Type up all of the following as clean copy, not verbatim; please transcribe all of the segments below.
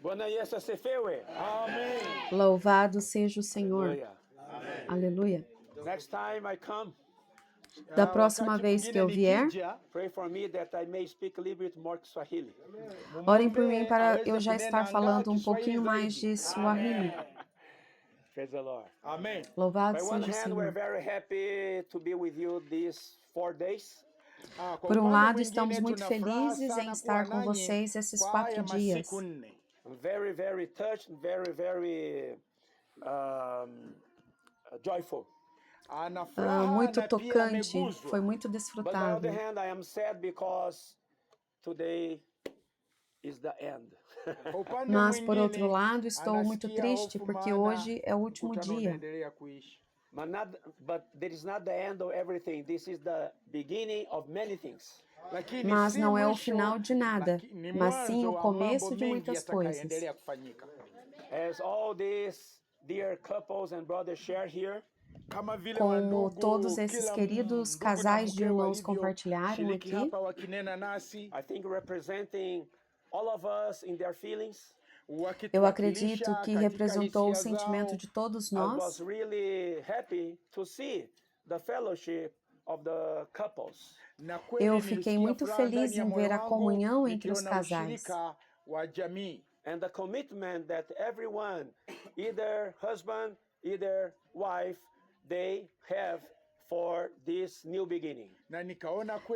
Bwana Yesu asifiwe. Amém. Louvado seja o Senhor. Aleluia. Aleluia. Next time I come, Da próxima vez que eu vier, pray for me that I may speak a little bit more Swahili. orem por mim para eu já estar falando um pouquinho mais de Swahili. Praise the Lord. Amém. Louvado By one seja o hand, we're Senhor. very happy to be with you these 4 days. Por um lado, estamos muito felizes em estar com vocês esses 4 dias. I'm very, very touched, very, very joyful. Muito tocante, foi muito But on the desfrutável. other hand, I am sad because today is the end. Mas, por outro lado, estou muito triste porque hoje é o último dia. But there is not the end of everything. This is the beginning of many things. Mas não é o final de nada, mas sim o começo de muitas coisas. As all these dear couples and brothers share here, Como todos esses queridos casais de irmãos compartilharam aqui, I think representing all of us in their feelings, eu acredito que representou o sentimento de todos I was nós. really happy to see the fellowship of the couples. Eu fiquei muito feliz em ver a comunhão entre os casais And the commitment that everyone, either husband, either wife, they have for this new beginning.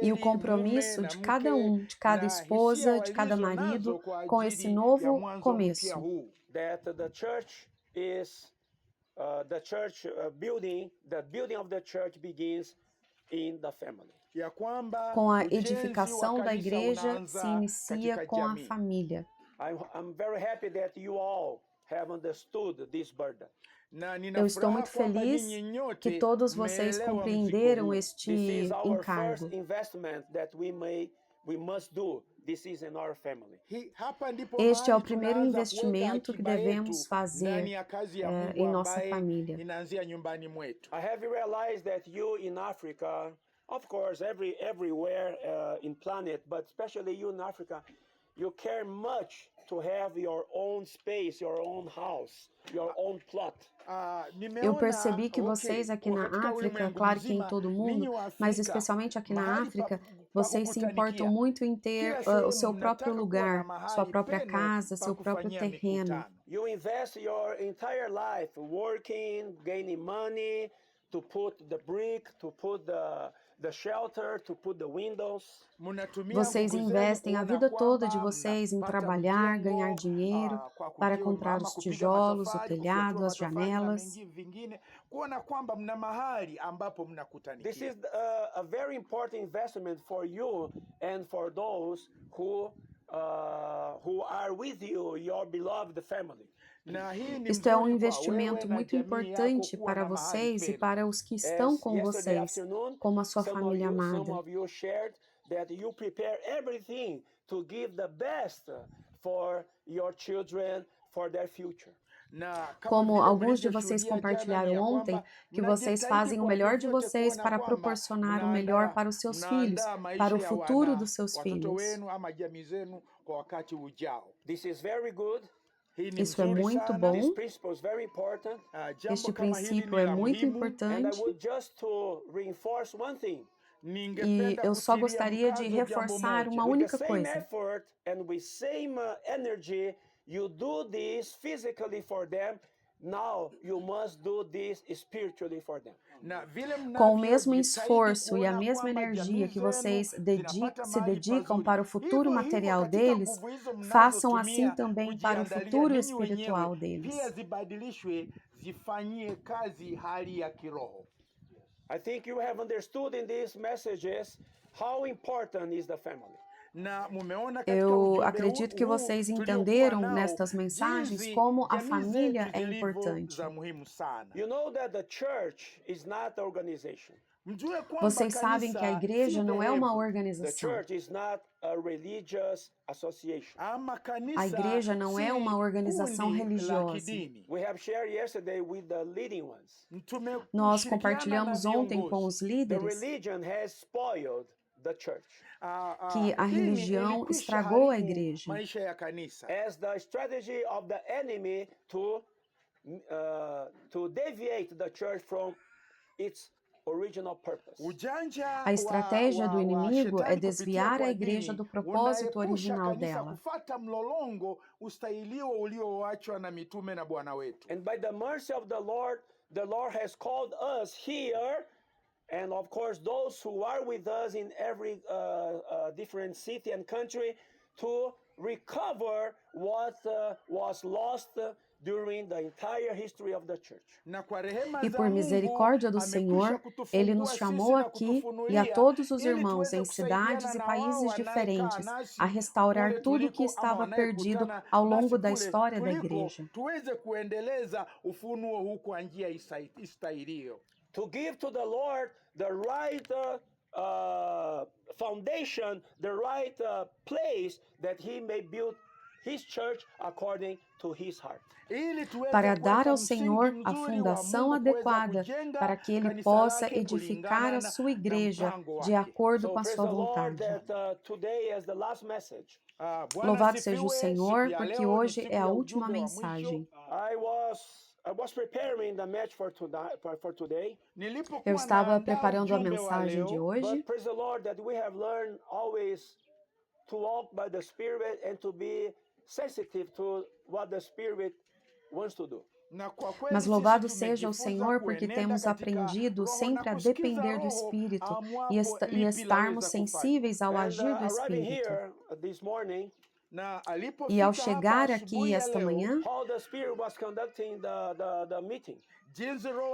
e o compromisso de cada de cada esposa, de cada marido com esse novo começo. That the church is building. The building of the church begins in the family. Com a edificação da igreja se inicia com a família. I'm very happy that you all have understood this burden. Eu estou muito feliz que todos vocês compreenderam este This is our encargo. first investment that we must do. This is in our family. Este é o primeiro investimento que devemos fazer em nossa família. I have realized that you in Africa, of course, everywhere in planet, but especially you in Africa, you care much to have your own space, your own house, your own plot. Eu percebi que vocês aqui na África, claro que em todo o mundo, mas especialmente aqui na África, vocês se importam muito em ter o seu próprio lugar, sua própria casa, seu próprio terreno. You invest your entire life working, gaining money, to put the brick, to put the shelter, to put the windows. Vocês investem a vida toda de vocês em trabalhar, ganhar dinheiro, para comprar os tijolos, o telhado, as janelas. This is a very important investment for you and for those who are with you, your beloved family. Isto é um investimento muito importante para vocês e para os que estão com vocês, como a sua família amada. Some of you shared that you prepare everything to give the best for your children, for their future. Como alguns de vocês compartilharam ontem, que vocês fazem o melhor de vocês para proporcionar o melhor para os seus filhos, para o futuro dos seus filhos. This is very good. Isso é muito bom. This principle is very important. Este princípio é muito And I importante. would just to reinforce one thing. E eu só gostaria de reforçar uma With the única same coisa. effort and with same energy, you do this physically for them. Now you must do this spiritually for them. Com o mesmo esforço e a mesma energia que vocês se dedicam para o futuro material deles, façam assim também para o futuro espiritual deles. I think you have understood in these messages how important is the family. Eu acredito que vocês entenderam nestas mensagens como a família é importante. You know that the church is not an organization. Vocês sabem que a igreja não é uma The organização. church is not a religious association. A igreja não é uma organização religiosa. We have shared yesterday with the leading ones. Nós compartilhamos ontem com os The líderes. religion has spoiled the church. que a religião estragou a igreja. As the strategy of the enemy to deviate the church from its original purpose. A estratégia do inimigo é desviar a igreja do propósito original dela. And by the mercy of the Lord has called us here, and of course those who are with us in every different city and country, to recover what was lost during the entire history of the church. E por misericórdia do Senhor, Ele nos chamou aqui e a todos os irmãos em cidades e países diferentes a restaurar tudo o que estava perdido ao longo da história da igreja. To give to the Lord the right foundation, the right place that He may build His church according to His heart. Para dar ao Senhor a fundação adequada para que Ele possa edificar a sua igreja de acordo com a sua vontade. Louvado seja o Senhor, porque hoje é a última mensagem. Eu estava preparando a mensagem de hoje. To walk by the Spirit and to be sensitive to what the Spirit wants to do. Mas louvado seja o Senhor, porque temos aprendido sempre a depender do Espírito e estarmos sensíveis ao agir do Espírito. E ao chegar aqui esta manhã,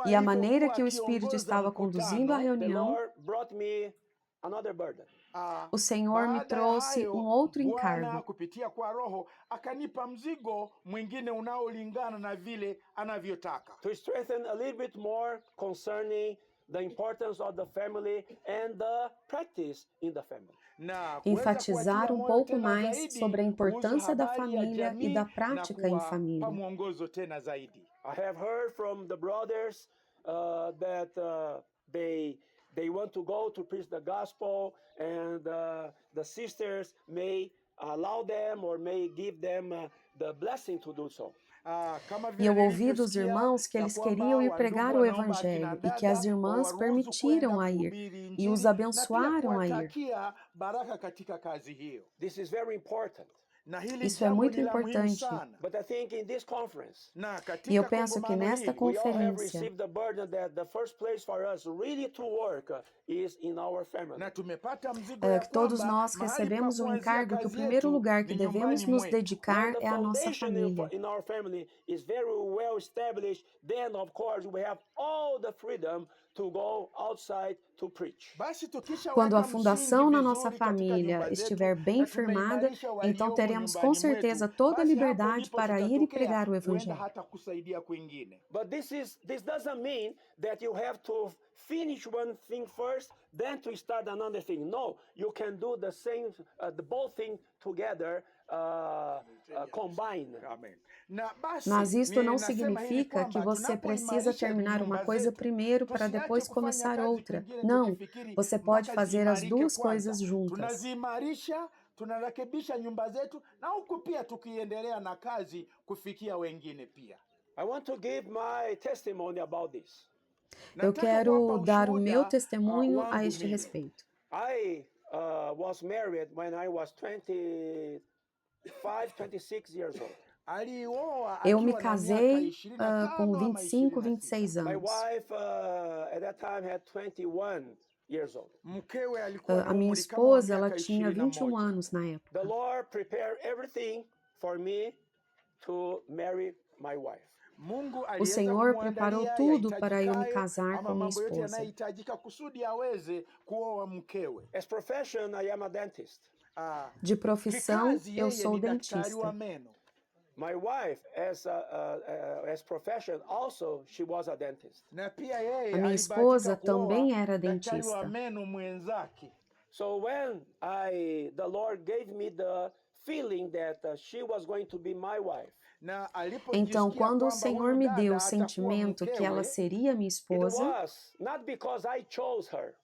e a maneira que o Espírito estava conduzindo a reunião, o Senhor me trouxe um outro encargo. To strengthen a little bit more concerning the importance of the family and the practice in the family. Enfatizar um pouco mais sobre a importância da família e da prática em família. I have heard from the brothers that they want to go to preach the gospel, and the sisters may allow them or may give them the blessing to do so. E eu ouvi dos irmãos que eles queriam ir pregar o Evangelho e que as irmãs permitiram a ir e os abençoaram a ir. This is very important. Isso é muito importante. E eu penso que nesta conferência, que todos nós recebemos um encargo que o primeiro lugar que devemos nos dedicar é a nossa família. Quando a fundação na nossa família estiver bem firmada, então teremos com certeza toda a liberdade para ir e pregar o Evangelho. But this doesn't mean that you have to finish one thing first, then to start another thing. No, you can do the same, the both things together, combined. Mas isto não significa que você precisa terminar uma coisa primeiro para depois começar outra. Não, você pode fazer as duas coisas juntas. Tunarekebisha nyumba zetu na huku pia tukiendelea na kazi kufikia wengine pia. I want to give my testimony about this. Eu quero dar o meu testemunho a este respeito. I was married when I was 25, 26 years old. Eu me casei com 25, 26 anos. My wife at that time had 21 years old. A minha esposa, ela tinha 21 anos na época. The Lord prepared everything for me to marry my wife. O Senhor preparou tudo para eu me casar com minha esposa. As profession, I am a dentist. De profissão, eu sou dentista. My wife, as profession, also she was a dentist. A minha esposa também era dentista. So when the Lord gave me the feeling that she was going to be my wife. Então, quando o Senhor me deu o sentimento que ela seria minha esposa, It was not because I chose her.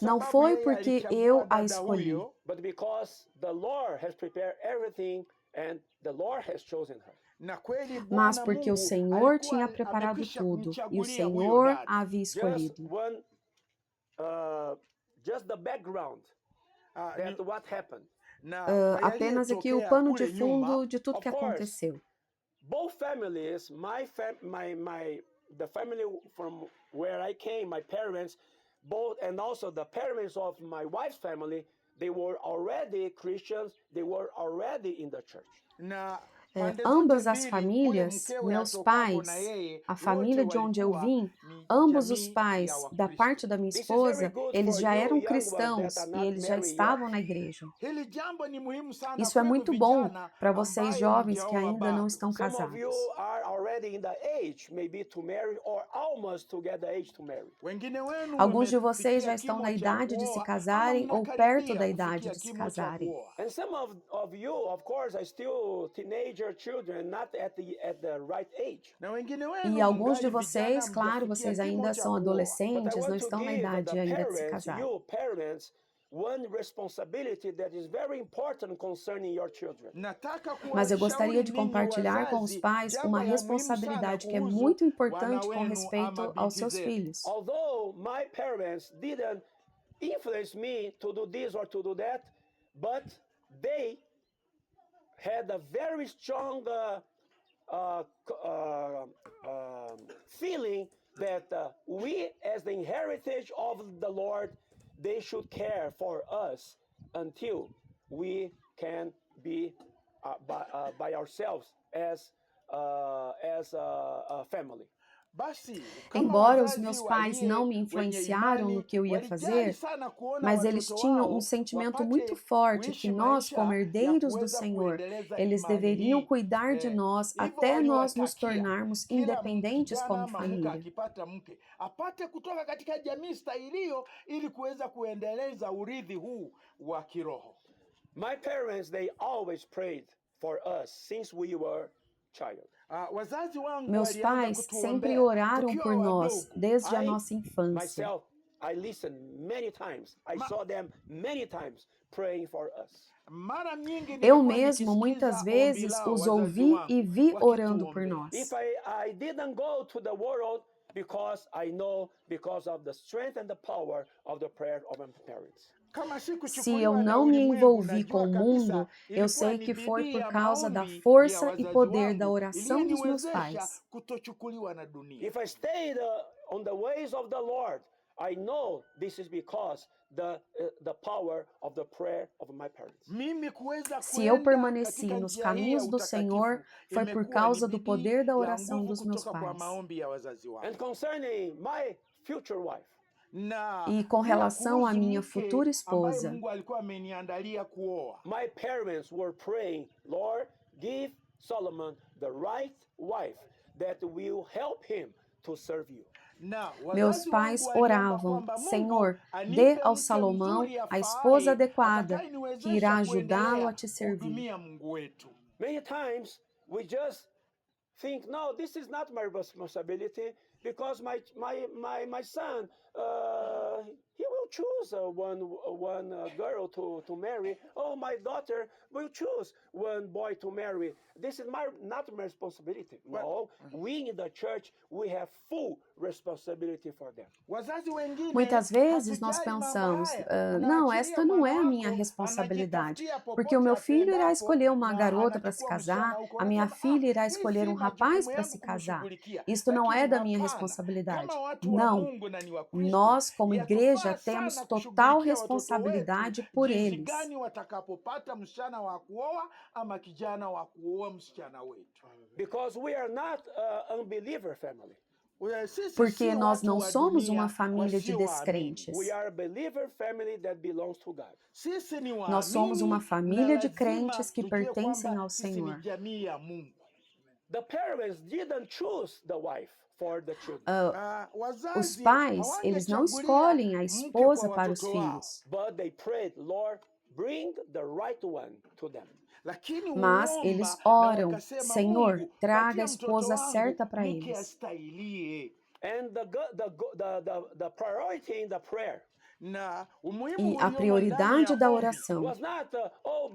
Não foi porque eu a escolhi, but because the Lord has prepared everything and the Lord has chosen her. mas porque o Senhor tinha preparado tudo e o Senhor a havia escolhido. Just the background that what happened. Apenas aqui o pano de fundo de tudo que aconteceu. Both families, the family from where I came, my parents, both, and also the parents of my wife's family, they were already Christians. They were already in the church. Ambas as famílias, meus pais, a família de onde eu vim, ambos os pais da parte da minha esposa, eles já eram cristãos e eles já estavam na igreja. Isso é muito bom para vocês jovens que ainda não estão casados. Alguns de vocês já estão na idade de se casarem ou perto da idade de se casarem. And some of you, of course, are still teenager children, not at the right age. E alguns de vocês, claro, vocês ainda são adolescentes, não estão na idade ainda de se casar. Mas eu gostaria de compartilhar com os pais uma responsabilidade que é muito importante com respeito aos seus filhos. Although my parents didn't influence me to do this or to do that, but they had a very strong feeling that we, as the heritage of the Lord, they should care for us until we can be by ourselves as a family. Embora os meus pais não me influenciaram no que eu ia fazer, mas eles tinham um sentimento muito forte que nós, como herdeiros do Senhor, eles deveriam cuidar de nós até nós nos tornarmos independentes como família. My parents, they always prayed for us since we were child. Meus pais sempre oraram por nós desde a nossa infância. I listened many times. I saw them many times praying for us. Eu mesmo muitas vezes os ouvi e vi orando por nós. If I didn't go to the world because I know because of the strength and the power of the prayer of my parents. Se eu não me envolvi com o mundo, eu sei que foi por causa da força e poder da oração dos meus pais. If I stayed on the ways of the Lord, I know this is because the power of the prayer of my parents. Se eu permaneci nos caminhos do Senhor, foi por causa do poder da oração dos meus pais. And concerning my future wife, e com relação à minha futura esposa, my parents were praying, Lord, give Solomon the right wife that will help him to serve you. Meus pais oravam, Senhor, dê ao Salomão a esposa adequada que irá ajudá-lo a te servir. Many times we just think, no, this is not my responsibility because my son, he will choose one girl to marry. Oh, my daughter will choose one boy to marry. This is not my responsibility. No, we in the church, we have full responsibility for them. Muitas vezes nós pensamos, não, esta não é a minha responsabilidade, porque o meu filho irá escolher uma garota para se casar, a minha filha irá escolher um rapaz para se casar. Isto não é da minha responsabilidade. Não, nós como igreja temos total responsabilidade por eles. Because we are not an unbeliever family. Porque nós não somos uma família de descrentes. Nós somos uma família de crentes que pertencem ao Senhor. Os pais, eles não escolhem a esposa para os filhos. Mas eles oram, Senhor, traga a esposa certa para eles. E a prioridade da oração was not,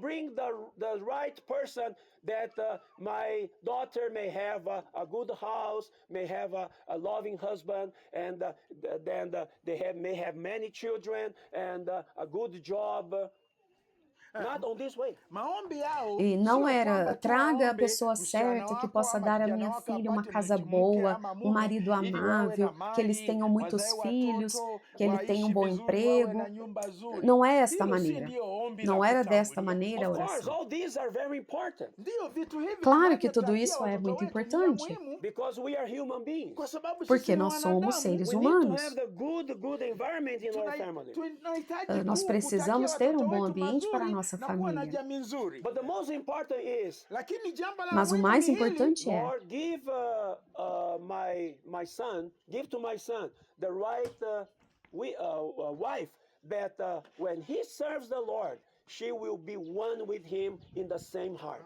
bring the right person that my daughter may have a good house, may have a loving husband, and then they may have many children and a good job. Not on this way. E não era, traga a pessoa certa que possa dar à minha filha uma casa boa, um marido amável, que eles tenham muitos filhos, que ele tenha um bom emprego. Não é esta maneira. Não era desta maneira a Of course, oração. all these are very important Claro que tudo isso é muito importante, because we are human beings. porque nós somos seres We need to humanos. have the good environment in our family. Nós precisamos ter um bom ambiente para a nossa família. But the most important is, Mas o mais importante é, Lord, give give to my son the right wife that when he serves the Lord, she will be one with him in the same heart.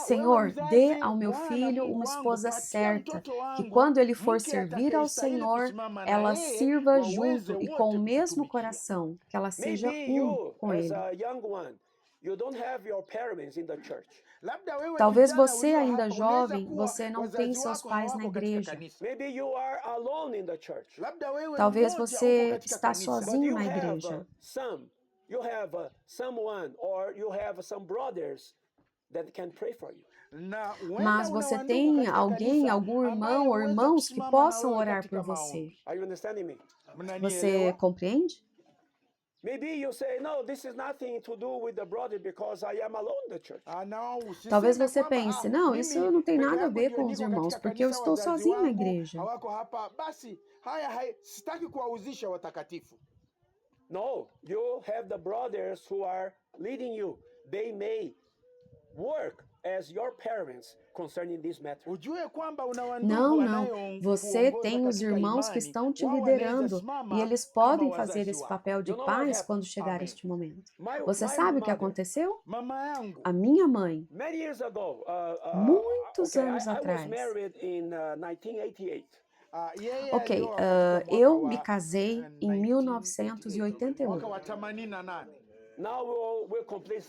Senhor, dê ao meu filho uma esposa certa, que quando ele for servir ao Senhor, ela sirva junto e com o mesmo coração, que ela seja Maybe um you, com as ele. a young one, you don't have your parents in the church. Talvez você, ainda jovem, você não tem seus pais na igreja. Maybe you are alone in the church. Talvez você está But sozinho you na have igreja. you have someone or you have some brothers that can pray for you. Mas você tem alguém, algum irmão ou irmãos que possam orar por você. Are you understanding me? Você compreende? Maybe you say, no, this is nothing to do with the brother because I am alone in the church. Talvez você pense, não, isso não tem nada a ver com os irmãos, porque eu estou sozinho na igreja. No, you have the brothers who are leading you. They may work as your parents concerning this matter. Não, não. Você tem os irmãos que estão te liderando e eles podem fazer esse papel de pais quando chegar este momento. Você sabe o que aconteceu? A minha mãe, Many years ago, muitos okay, anos I was atrás. married in 1988. Ok, eu me casei em 1988. Now we'll complete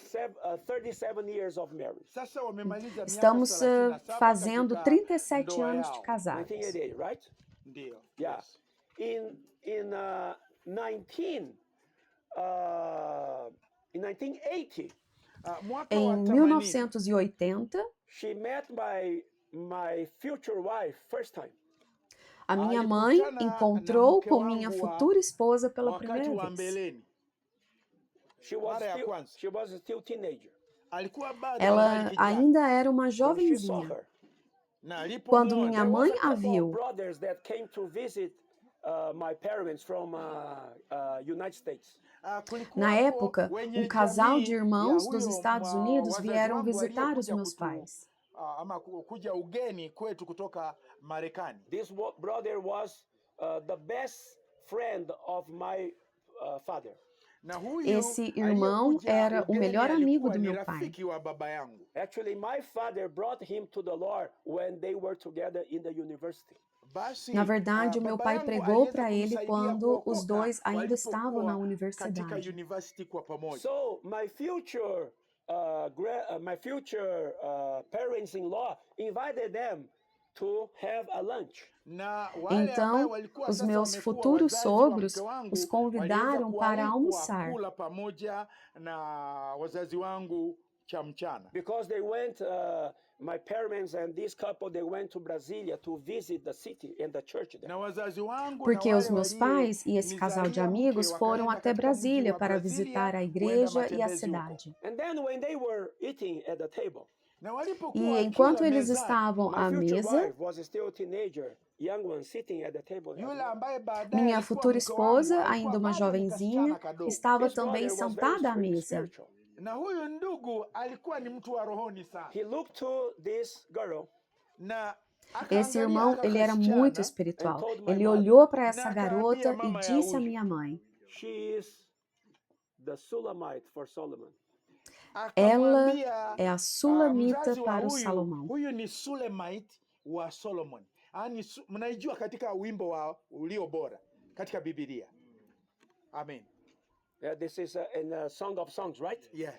37 years of marriage. Estamos fazendo 37 anos de casados. 1988, right? Yeah. In 1980, Em 1980, she met my future wife first time. a minha mãe encontrou com minha futura esposa pela primeira vez. She was still teenager. Ela ainda era uma When she saw jovenzinha. her, Quando minha there was mãe a a couple of viu, brothers that came to visit my parents from United States. na época, um casal de irmãos dos Estados Unidos vieram visitar os meus pais. This brother was the best friend of my father. Esse irmão era o melhor amigo do meu pai. Actually, my father brought him to the Lord when they were together in the university. Na verdade, o meu pai pregou para ele quando os dois ainda estavam na universidade. So my future parents-in-law invited them to have a lunch. Então, os meus futuros sogros os convidaram para almoçar. Because they went, my parents and this couple, they went to Brasilia to visit the city and the church there. Porque os meus pais e esse casal de amigos foram até Brasília para visitar a igreja e a cidade. And then when they were eating at the table, E enquanto eles estavam my à future mesa, wife was still a teenager, young one sitting at the table. minha futura esposa, ainda uma jovenzinha, estava também sentada à mesa. He looked to this girl. Esse irmão, ele era muito espiritual. Ele olhou para essa garota e disse à minha mãe: She is the Sulamite for Solomon. ela é a sulamita para o Salomão. Huyu ni Sulemite wa Solomon. Mnaijua katika wimbo wa ulio bora katika Biblia. Amém. This is in Song of Songs, right? Yes.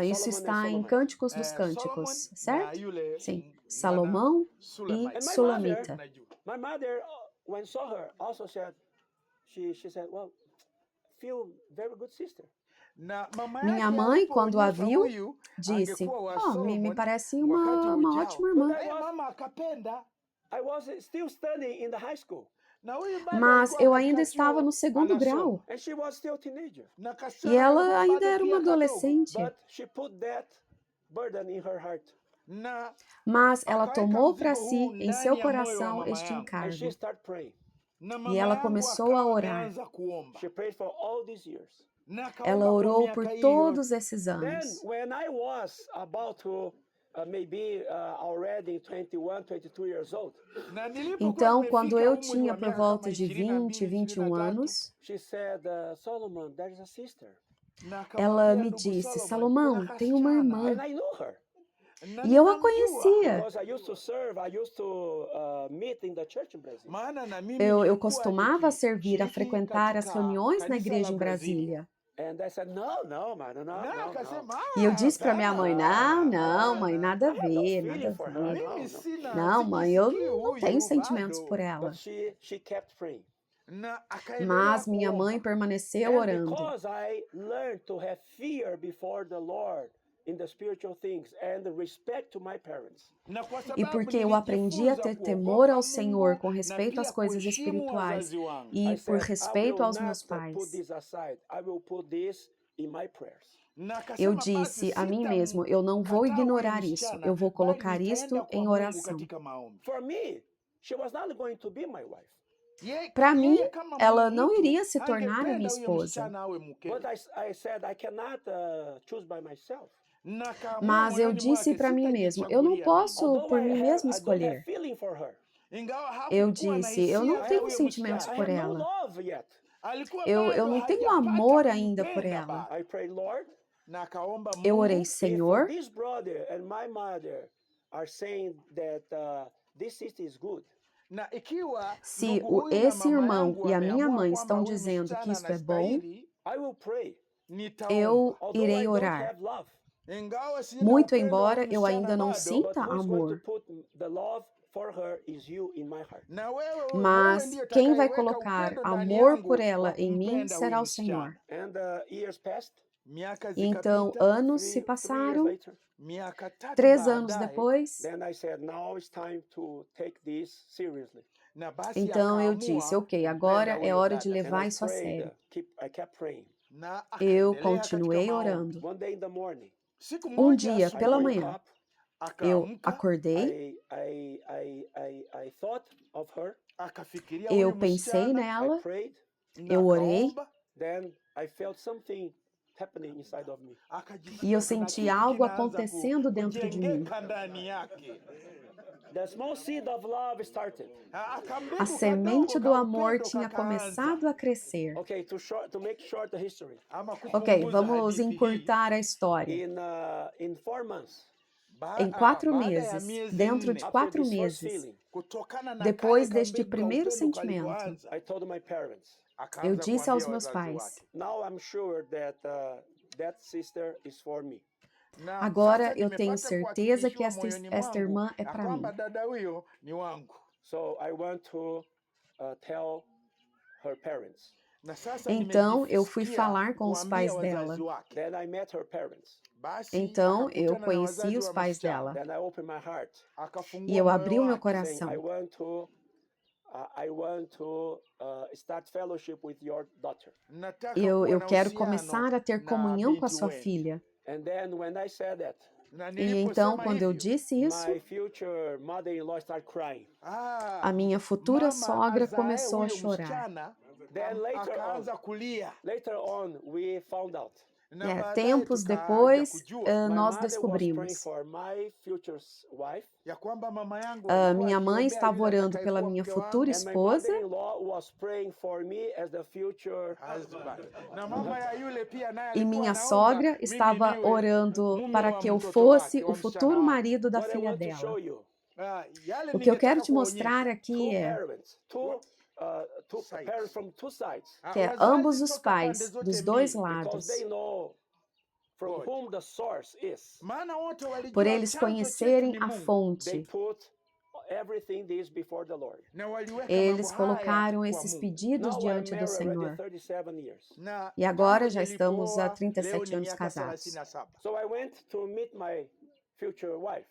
Isso está em Solomon. Cânticos dos Solomon Cânticos, na certo? yule Sim. mwana Salomão Sulemite. e And my Sulamita. Najua. My mother, when saw her, also said, she said, well, feel very good sister. Na mama Minha yake mãe, quando a alipoonyesha viu, huyu disse, angekuwa wa oh, me Solomon parece wakati uma ujao. ótima irmã. Naye mama akapenda. I was still studying in the high school, Na huyu bado Mas alikuwa eu katika ainda estava chuo no segundo anasoma. grau. and she was still a teenager. Na E kasichana ela kalikuwa ainda bado era uma pia kadogo. adolescente. But she put that burden in her heart, Na Mas ela akaweka tomou para mzigo si, huu em ndani seu ya moyo wa coração, mama este yangu. and she encargo. started praying. Na E mama ela yangu começou a akawa orar. ameanza kuomba. She prayed for all these years. Na akaomba Ela kwa orou miaka por hii todos yote. esses Then, anos. when I was about to maybe already 21, 22 years old, Na nilipokuwa Então, quando nimefika eu umri tinha wa por miaka volta kama de 20, 21 23, anos, she said, Solomon, there is a sister. na ela akamwambia me ndugu disse, Solomon, Salomão, kuna tem uma kasichana. irmã. And I knew her Na E eu a ninamjua. conhecia. because I used to serve, I used to meet in the church in Brazil. Maana na mimi Eu nilikuwa costumava servir a nikishiriki frequentar as katika reuniões na kanisa igreja la em Brasília. And I said, no, man, no. Na akasema, E eu disse para minha mãe, não, hapana. mãe, nada a I have no ver, feeling nada a for her. ver. Mimi sina, Não, mãe, eu sijisikii não tenho huyu sentimentos bado. por ela. But she kept praying. Na akaendelea Mas minha kuomba. mãe permaneceu And orando. because I learned to have fear before the Lord in the spiritual things and respect to my parents, Na kwa E sababu porque eu aprendi a ter nilijifunza temor kuogopa ao Senhor Mungu com na respeito às pia coisas kuheshimu espirituais wazazi wangu. e I por said, respeito I will aos meus not put pais. this aside. I will put this in my prayers. Na Eu akasema disse basi a mim mesmo, eu não vou sitamkataa huyu ignorar isso, msichana, eu vou bali colocar nitaenda isto kwa em Mungu oração. katika maombi. For me, she was not going to be my wife. Para mim, Yeye kama ela mtu não iria se tornar a minha angependa huyo esposa. msichana awe mkewe. But I said I cannot choose by myself. Na akaamua Mas eu moyoni disse mwake, para mim mesmo, eu não sitajichagulia posso Although por mim mesmo I don't have escolher. feeling for her. mimi. Ingawa Eu hakukuwa na disse, eu hisia não za tenho huyo sentimentos msichana. I por have no ela. love yet. Alikuwa Eu bado não tenho hajapata amor ainda por kumpenda ela. bado. I prayed, Lord, Na akaomba Eu Mungu, orei, if Senhor, this brother and my mother are saying that this sister is good, na ikiwa se ndugu huyu na esse mama irmão yangu e a minha wameamua mãe kwamba estão huyu dizendo que msichana isto é bom, anastahili, I will pray. nitaomba. eu Although I irei don't orar. have love, Ingawa sina Muito upendo wa embora huyu eu msichana ainda não bado, sinta but who is going to amor. put the love for her is you in my heart. na wewe Mas ndiye quem vai utakayeweka colocar upendo ndani amor yangu por wa ela em mim kumpenda será huyu o Senhor. msichana. And years passed. Miaka Então, zikapita, anos se 3 years passaram, later, miaka 3 3 anos baadaye, depois, then I said, now it's time to take this seriously. na basi então eu akaamua disse, ok, kumpenda agora é huyo hora de dada. And levar I isso a prayed, sério. I kept praying. Na Eu akaendelea katika continuei maombi. orando. One day in the morning, Siku Um moja dia, I pela woke manhã, up, eu akaamka, acordei, I thought of her, akafikiria eu huyu pensei msichana, I nela, prayed, na eu orei, akaomba, then I felt something happening inside of me. akajisikia e eu kuna senti kitu algo kinaanza acontecendo dentro de mim. kujengeka ndani yake. The small seed of love started. A semente do amor tinha começado a crescer. Okay, to make short the history. Ok, vamos encurtar a história. In 4 months, Em 4 meses, dentro de after 4 this first meses, feeling, depois deste primeiro sentimento, I told my parents, eu disse aos meus pais, now I'm sure that that sister is for me. agora eu tenho certeza que esta irmã é para mim. So I want to tell her parents. Então eu fui falar com os pais dela. Then I met her parents. Então eu conheci os pais dela. Then I opened my heart, E eu abri o meu saying, coração. I want to start fellowship with your daughter. Eu quero começar a ter comunhão com a sua filha. And then when I said that, E então, quando eu disse isso, my future mother-in-law started crying. a minha futura sogra começou a chorar. Then later on, we found out. Tempos depois, My nós mother was descobrimos. praying for my future wife, Minha mãe estava orando pela minha futura and my esposa mother-in-law was praying for me as the future. e minha sogra estava orando para que eu fosse o futuro marido da What I filha want to dela. show you, O que eu quero te mostrar aqui two é parents, two parents from two sides. que é ambos os pais, dos dois Because lados. they know from whom the source is. Por eles conhecerem a They fonte, put everything this before the Lord. eles colocaram esses pedidos Now I'm diante do married already Senhor. 37 years. E agora já estamos há 37 anos casados. So I went to meet my future wife.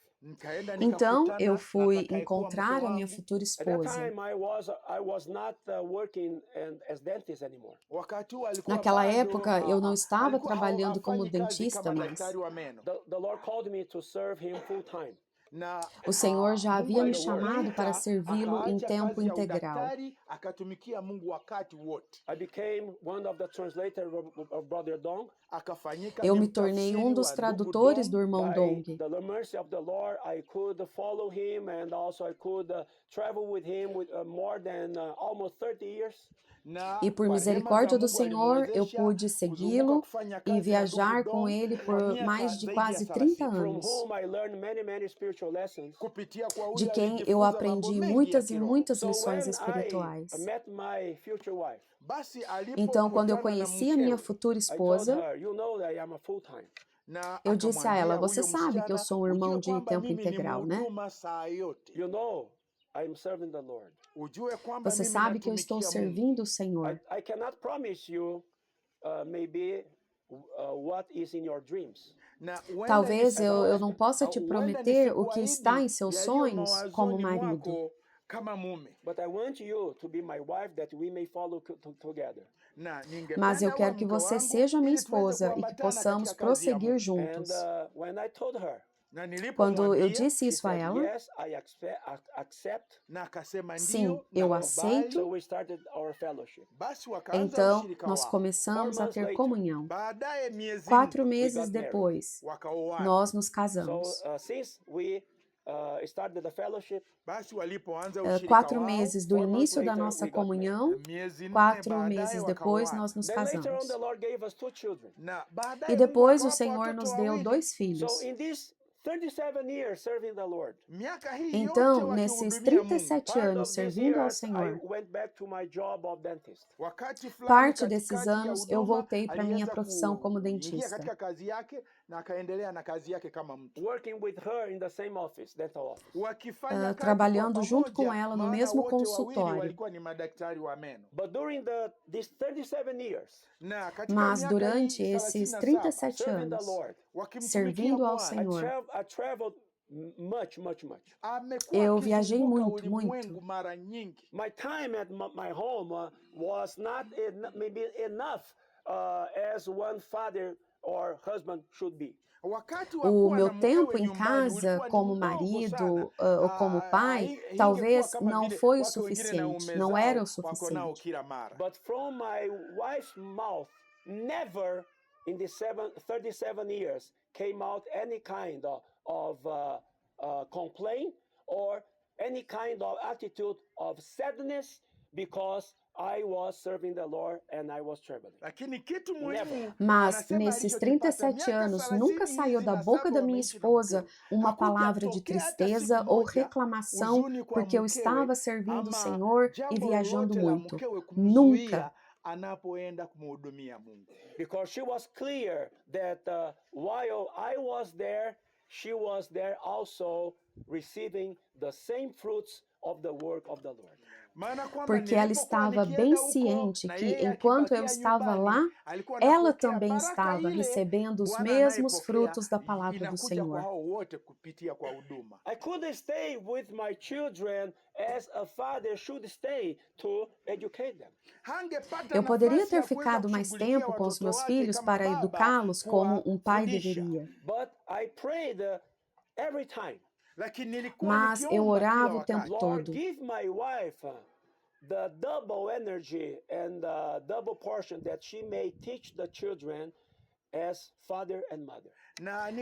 Então, eu fui encontrar a minha futura At that esposa. time, I was not working as dentist anymore. Naquela época, eu não estava trabalhando como dentista mais. The Lord called me to serve Him full time. O Senhor já havia me chamado para servi-lo em tempo integral. I became one of the translators of Brother Dong. Eu me tornei um dos tradutores do irmão Dong. By the mercy of the Lord, I could follow him and also I could travel with him with more than almost 30 years. E por misericórdia do Senhor, eu pude segui-lo e viajar com ele por mais de quase 30 anos, de quem eu aprendi muitas e muitas lições espirituais. Então, quando eu conheci a minha futura esposa, eu disse a ela, você sabe que eu sou um irmão de tempo integral, né? Você sabe que eu estou servindo o Senhor. I cannot promise you maybe what is in your dreams. Talvez eu não possa te prometer o que está em seus sonhos como marido. But I want you to be my wife that we may follow together. Mas eu quero que você seja minha esposa e que possamos prosseguir juntos. And when I told her, quando eu disse isso a said, ela, yes, I accept. sim, eu aceito. So we started our fellowship. Então, nós começamos a ter comunhão. 4 meses depois, nós nos casamos. So since we started the fellowship, 4 meses do início da nossa comunhão, 4 meses depois nós nos then later on casamos. the Lord gave us 2 children. E depois o Senhor nos deu 2 filhos. So in these 37 years serving the Lord, Então, nesses 37 part anos of these servindo ao years, Senhor, I went back to my job of dentist. parte desses anos eu voltei para minha profissão como dentista. Working with her in the same office, dental office. Trabalhando junto com ela no mesmo consultório. But during these 37 years, Mas durante esses 37 serving the anos, Lord, servindo ao Senhor, I traveled much. eu viajei muito, muito. My time at my home was not maybe enough as one father or husband should be. O meu tempo em casa, como marido ou como pai, talvez não foi o suficiente, não era o suficiente. But from my wife's mouth, never in the 37 years came out any kind of complaint or any kind of attitude of sadness because I was serving the Lord and I was traveling. Mas nesses 37 anos nunca saiu da boca da minha esposa uma palavra de tristeza ou reclamação porque eu estava servindo o Senhor e viajando muito. Nunca. Because she was clear that while I was there, she was there also receiving the same fruits of the work of the Lord. Porque ela estava bem ciente que, enquanto eu estava lá, ela também estava recebendo os mesmos frutos da palavra do Senhor. I couldn't stay with my children as a father should stay to educate them. Eu poderia ter ficado mais tempo com os meus filhos para educá-los como um pai deveria. But I prayed every time. Mas eu orava o tempo Lord, todo. give my wife the double energy and the double portion that she may teach the children as father and mother.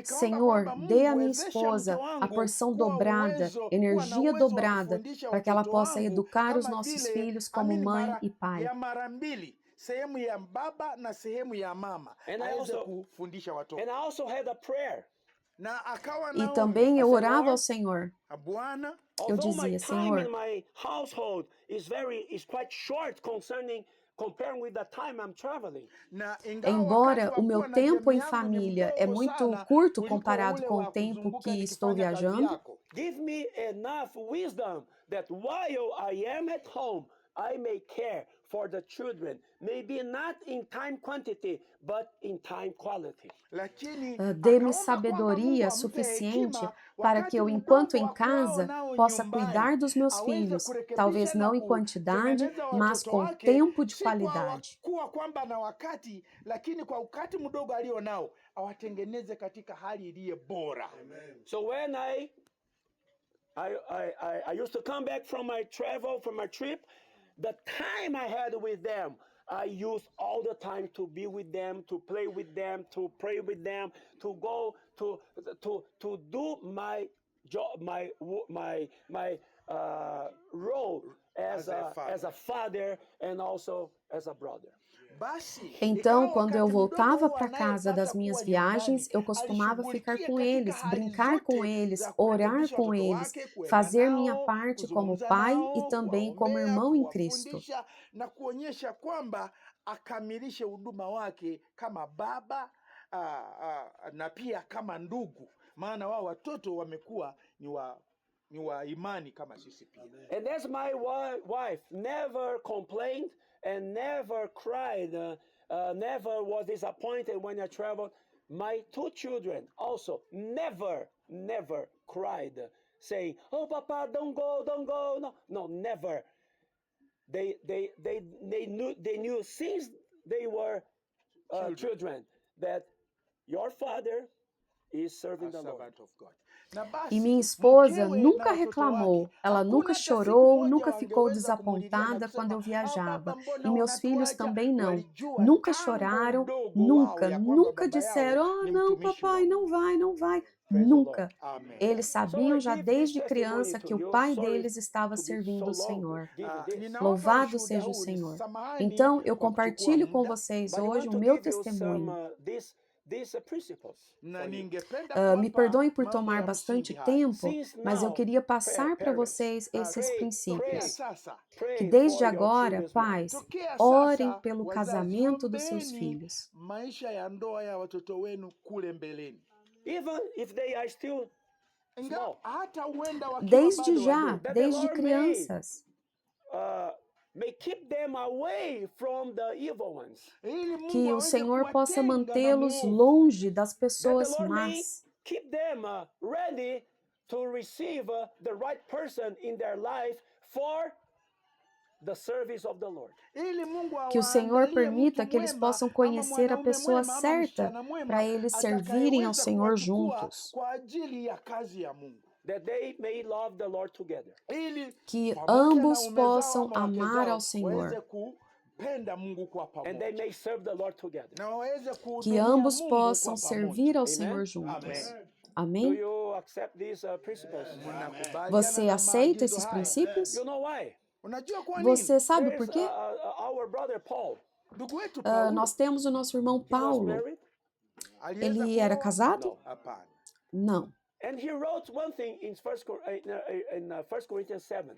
Senhor, dê à minha esposa a porção dobrada, energia dobrada, para que ela possa educar os nossos filhos como mãe e pai. And I also had a prayer. E também eu orava ao Senhor. Eu Although my dizia, time Senhor, in my household is quite short comparing with the time I'm traveling. embora o meu tempo em família é muito curto comparado com o tempo que estou viajando, Give me enough wisdom that while I am at home, I may care for the children, maybe not in time quantity, but in time quality. dê-me sabedoria suficiente para que eu, enquanto em casa, possa cuidar dos meus filhos, talvez não em quantidade, mas com tempo de qualidade. Kuwa kwamba na wakati, lakini kwa wakati mdogo alio nao awatengeneze katika hali iliyo bora. So when I used to come back from my travel, from my trip, the time I had with them, I used all the time to be with them, to play with them, to pray with them, to go to do my job, my role as a father and also as a brother. Então, quando eu voltava para casa das minhas viagens, eu costumava ficar com eles, brincar com eles, orar com eles, fazer minha parte como pai e também como irmão em Cristo. Na kuonyesha kwamba akamilishe huduma wake kama baba na pia kama ndugu, maana wao watoto wamekuwa ni wa imani kama sisi pia. And as my wife never complained and never cried, never was disappointed when I traveled. My two children also never cried, saying, "Oh, Papa, don't go." No, never. They knew since they were children that your father is serving the Lord. E minha esposa nunca reclamou, ela nunca chorou, nunca ficou desapontada quando eu viajava. E meus filhos também não. Nunca choraram, nunca disseram, "Oh, não, papai, não vai. Nunca. Eles sabiam já desde criança que o pai deles estava servindo o Senhor. Louvado seja o Senhor. Então, eu compartilho com vocês hoje o meu testemunho. Me perdoem por tomar bastante tempo, mas eu queria passar para vocês esses princípios. Que desde agora, pais, orem pelo casamento dos seus filhos. Desde crianças. Que o Senhor possa mantê-los longe das pessoas más. Keep them ready to receive the right person in their life for the service of the Lord. Que o Senhor permita que eles possam conhecer a pessoa certa para eles servirem ao Senhor juntos. That they may love the Lord together. Que ambos possam amar ao Senhor. And they may serve the Lord together. Que ambos possam servir ao Senhor juntos. Amém? Do you accept these principles? Você aceita esses princípios? You know why? Você sabe por quê? Our brother Paul. Nós temos o nosso irmão Paulo. Ele era casado? Não. And he wrote one thing in 1 Corinthians 7.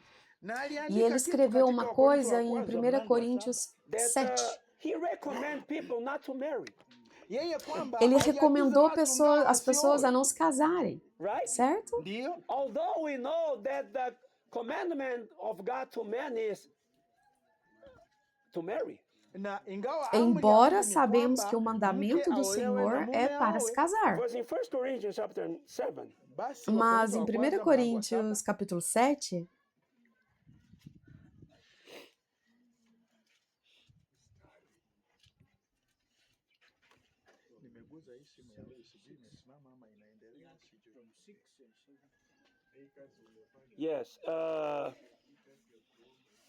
E ele escreveu uma coisa em 1 Coríntios 7. Ele recomendou as pessoas a não se casarem, certo? Although we know that the commandment of God to man is to marry. Embora sabemos que o mandamento do Senhor é para se casar. Mas em 1 Coríntios capítulo 7, Yes,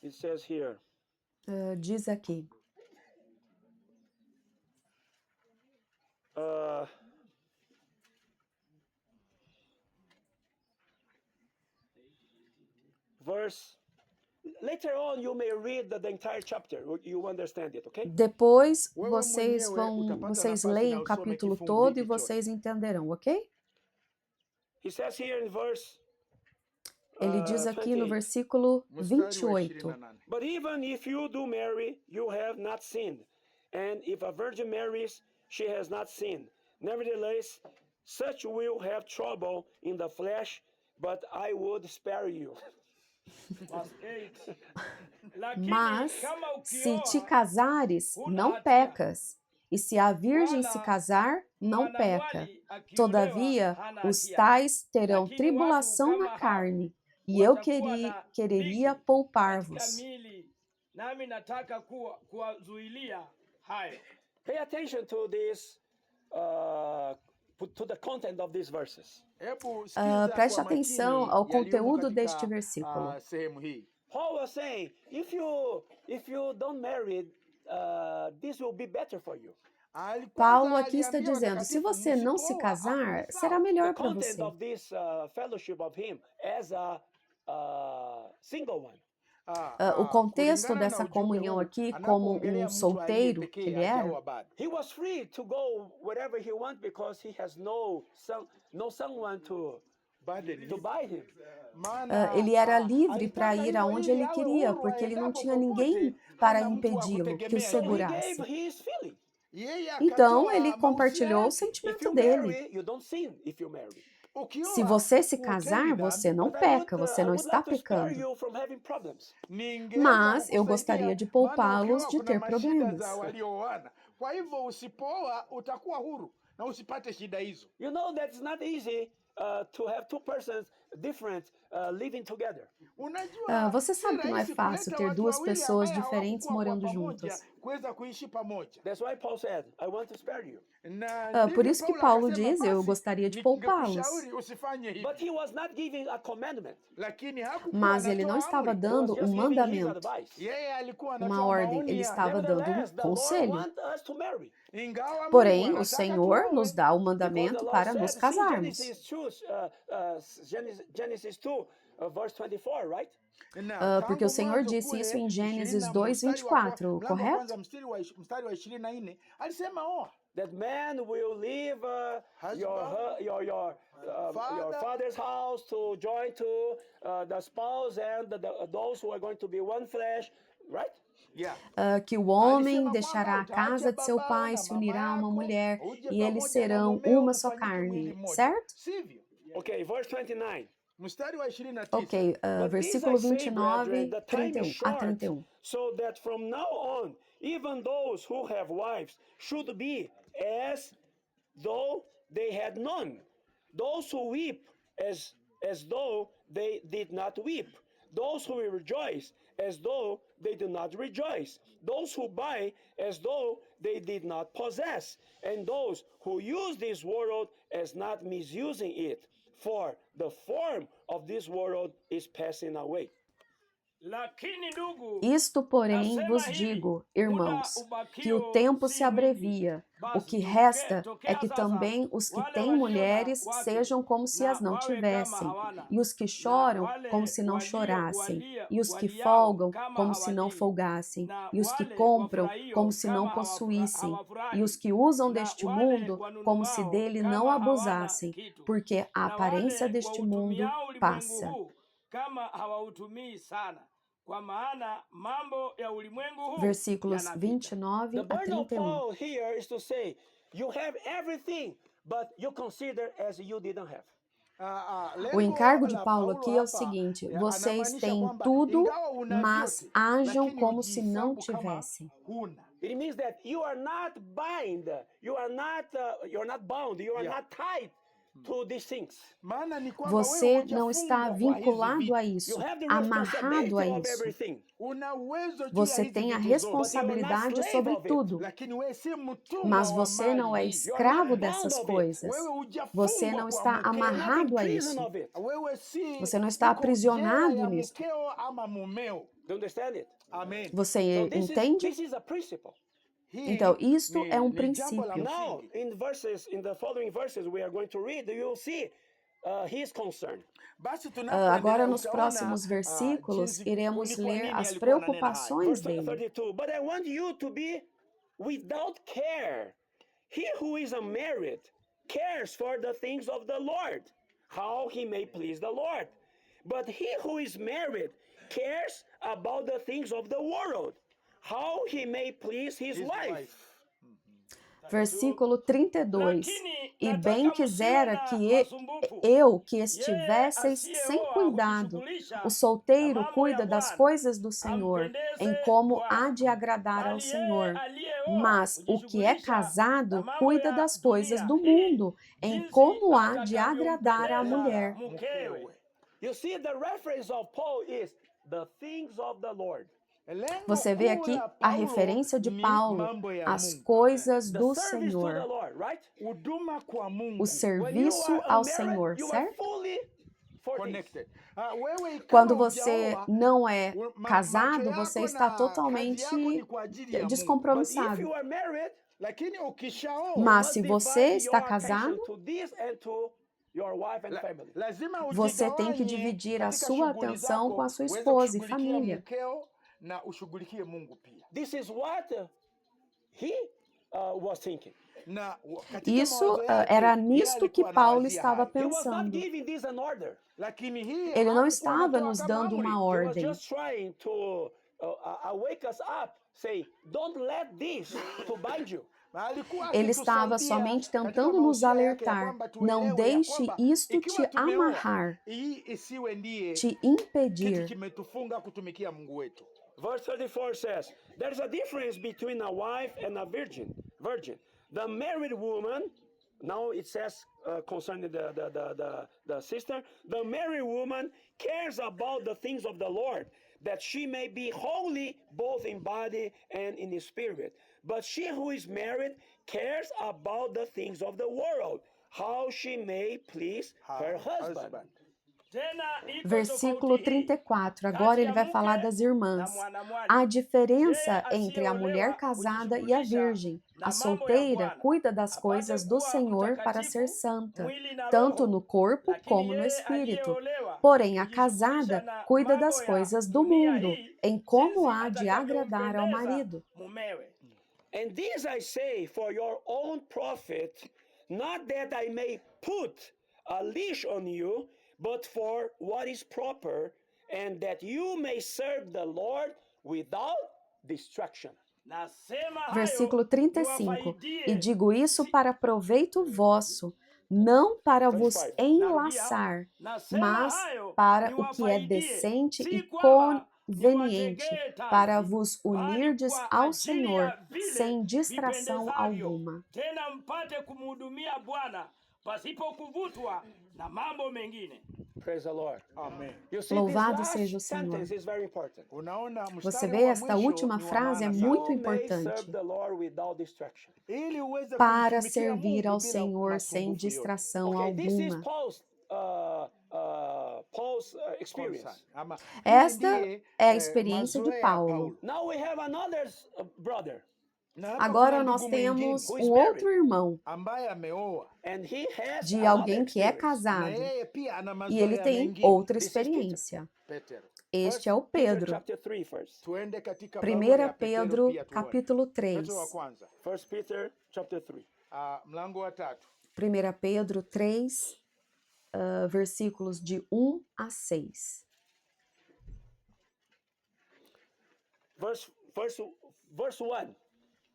it says here. Diz aqui. Verse. Later on, you may read the entire chapter. You understand it, okay? Depois vocês leem o capítulo todo e vocês entenderão, ok? He says here in verse Ele diz aqui no versículo 28. But even if you do marry, you have not sinned. And if a virgin marries, she has not sinned. Nevertheless, such will have trouble in the flesh, but I would spare you. Mas, se te casares, não pecas. E se a virgem se casar, não peca. Todavia, os tais terão tribulação na carne, e eu quereria poupar-vos. Pay attention to this, to the content of these verses. Preste atenção ao conteúdo deste versículo. Paul was saying, if you don't marry, this will be better for you. Paulo aqui está dizendo, se você não se casar, será melhor para você. The content of this fellowship of him as a single one. O contexto dessa comunhão aqui, como um solteiro que ele era, he was free to go wherever he wanted because he has no someone to buy him. Ele era livre para ir aonde ele queria, porque ele não tinha ninguém para impedi-lo, que o segurasse. Então, ele compartilhou o sentimento dele. Se você se casar, você não peca, você não está pecando. Mas eu gostaria de poupá-los de ter problemas. You know that it's not easy to have two persons different living together. Você sabe que não é fácil ter duas pessoas diferentes morando juntas. That's why Paul said, I want to spare you. Por isso que Paulo diz, eu gostaria de poupá-los. But he was not giving a commandment. Mas ele não estava dando um mandamento, uma ordem, ele estava dando um conselho. Porém, o Senhor nos dá o mandamento para nos casarmos. Genesis 2, verse 24, right? Porque o Senhor disse isso em Gênesis 2:24, correto? That man will leave your father's house to join to the spouse and those who are going to be one flesh, right? Que o homem deixará a casa de seu pai, se unirá a uma mulher, e eles serão uma só carne, certo? Okay, verse 29. Ok, versículo 29, 31 a 31. So that from now on, even those who have wives should be as though they had none. Those who weep as though they did not weep. Those who rejoice as though they do not rejoice. Those who buy as though they did not possess. And those who use this world as not misusing it. For the form of this world is passing away. Isto, porém, vos digo, irmãos, que o tempo se abrevia. O que resta é que também os que têm mulheres sejam como se as não tivessem, e os que choram como se não chorassem, e os que folgam como se não folgassem, e os que compram como se não possuíssem, e os que usam deste mundo como se dele não abusassem, porque a aparência deste mundo passa. Versículos 29 a 31. O encargo de Paulo aqui é o seguinte: vocês têm tudo, mas ajam como se não tivessem. It means that you are not bound, you are not tied to these things. Você não está vinculado a isso, amarrado a isso. Você tem a responsabilidade sobre tudo, mas você não é escravo dessas coisas. Você não está amarrado a isso. Você não está aprisionado nisso. Você entende? Então, isto é um princípio. Now, in the following verses we are going to read, you will see his concern. Agora, nos próximos versículos, iremos ler as preocupações dele. 32, but I want you to be without care. He who is unmarried cares for the things of the Lord, how he may please the Lord. But he who is married cares about the things of the world, how he may please his wife. Versículo 32. E bem quisera eu que estivesseis sem cuidado. O solteiro cuida das coisas do Senhor, em como há de agradar ao Senhor. Mas o que é casado cuida das coisas do mundo, em como há de agradar à mulher. You see, the reference of Paul is the things of the Lord. Você vê aqui a referência de Paulo às coisas do Senhor, o serviço ao Senhor, certo? Quando você não é casado, você está totalmente descompromissado. Mas se você está casado, você tem que dividir a sua atenção com a sua esposa e família. This is what he was thinking. Isso era nisto que Paulo estava pensando. Ele não estava nos dando uma ordem. Ele estava somente tentando nos alertar. Não deixe isto te amarrar, te impedir. Verse 34 says, there's a difference between a wife and a virgin. The married woman, now it says concerning the sister, the married woman cares about the things of the Lord, that she may be holy both in body and in spirit. But she who is married cares about the things of the world, how she may please her husband. Versículo 34, agora ele vai falar das irmãs. Há diferença entre a mulher casada e a virgem. A solteira cuida das coisas do Senhor para ser santa, tanto no corpo como no espírito. Porém, a casada cuida das coisas do mundo, em como há de agradar ao marido. And this I say for your own profit, not that I may put a leash on you, but for what is proper, and that you may serve the Lord without distraction. Versículo 35. E digo isso para proveito vosso, não para vos enlaçar, mas para o que é decente e conveniente, para vos unirdes ao Senhor, sem distração alguma. Praise the Lord. Amém. Louvado seja o Senhor. Você vê, esta última frase é muito importante. Para servir ao Senhor sem distração alguma. Esta é a experiência de Paulo. Agora nós temos um outro irmão de alguém que é casado e ele tem outra experiência. Este é o Pedro. 1 Pedro, capítulo 3. 1 Pedro 3, versículos de 1 a 6. Verse 1.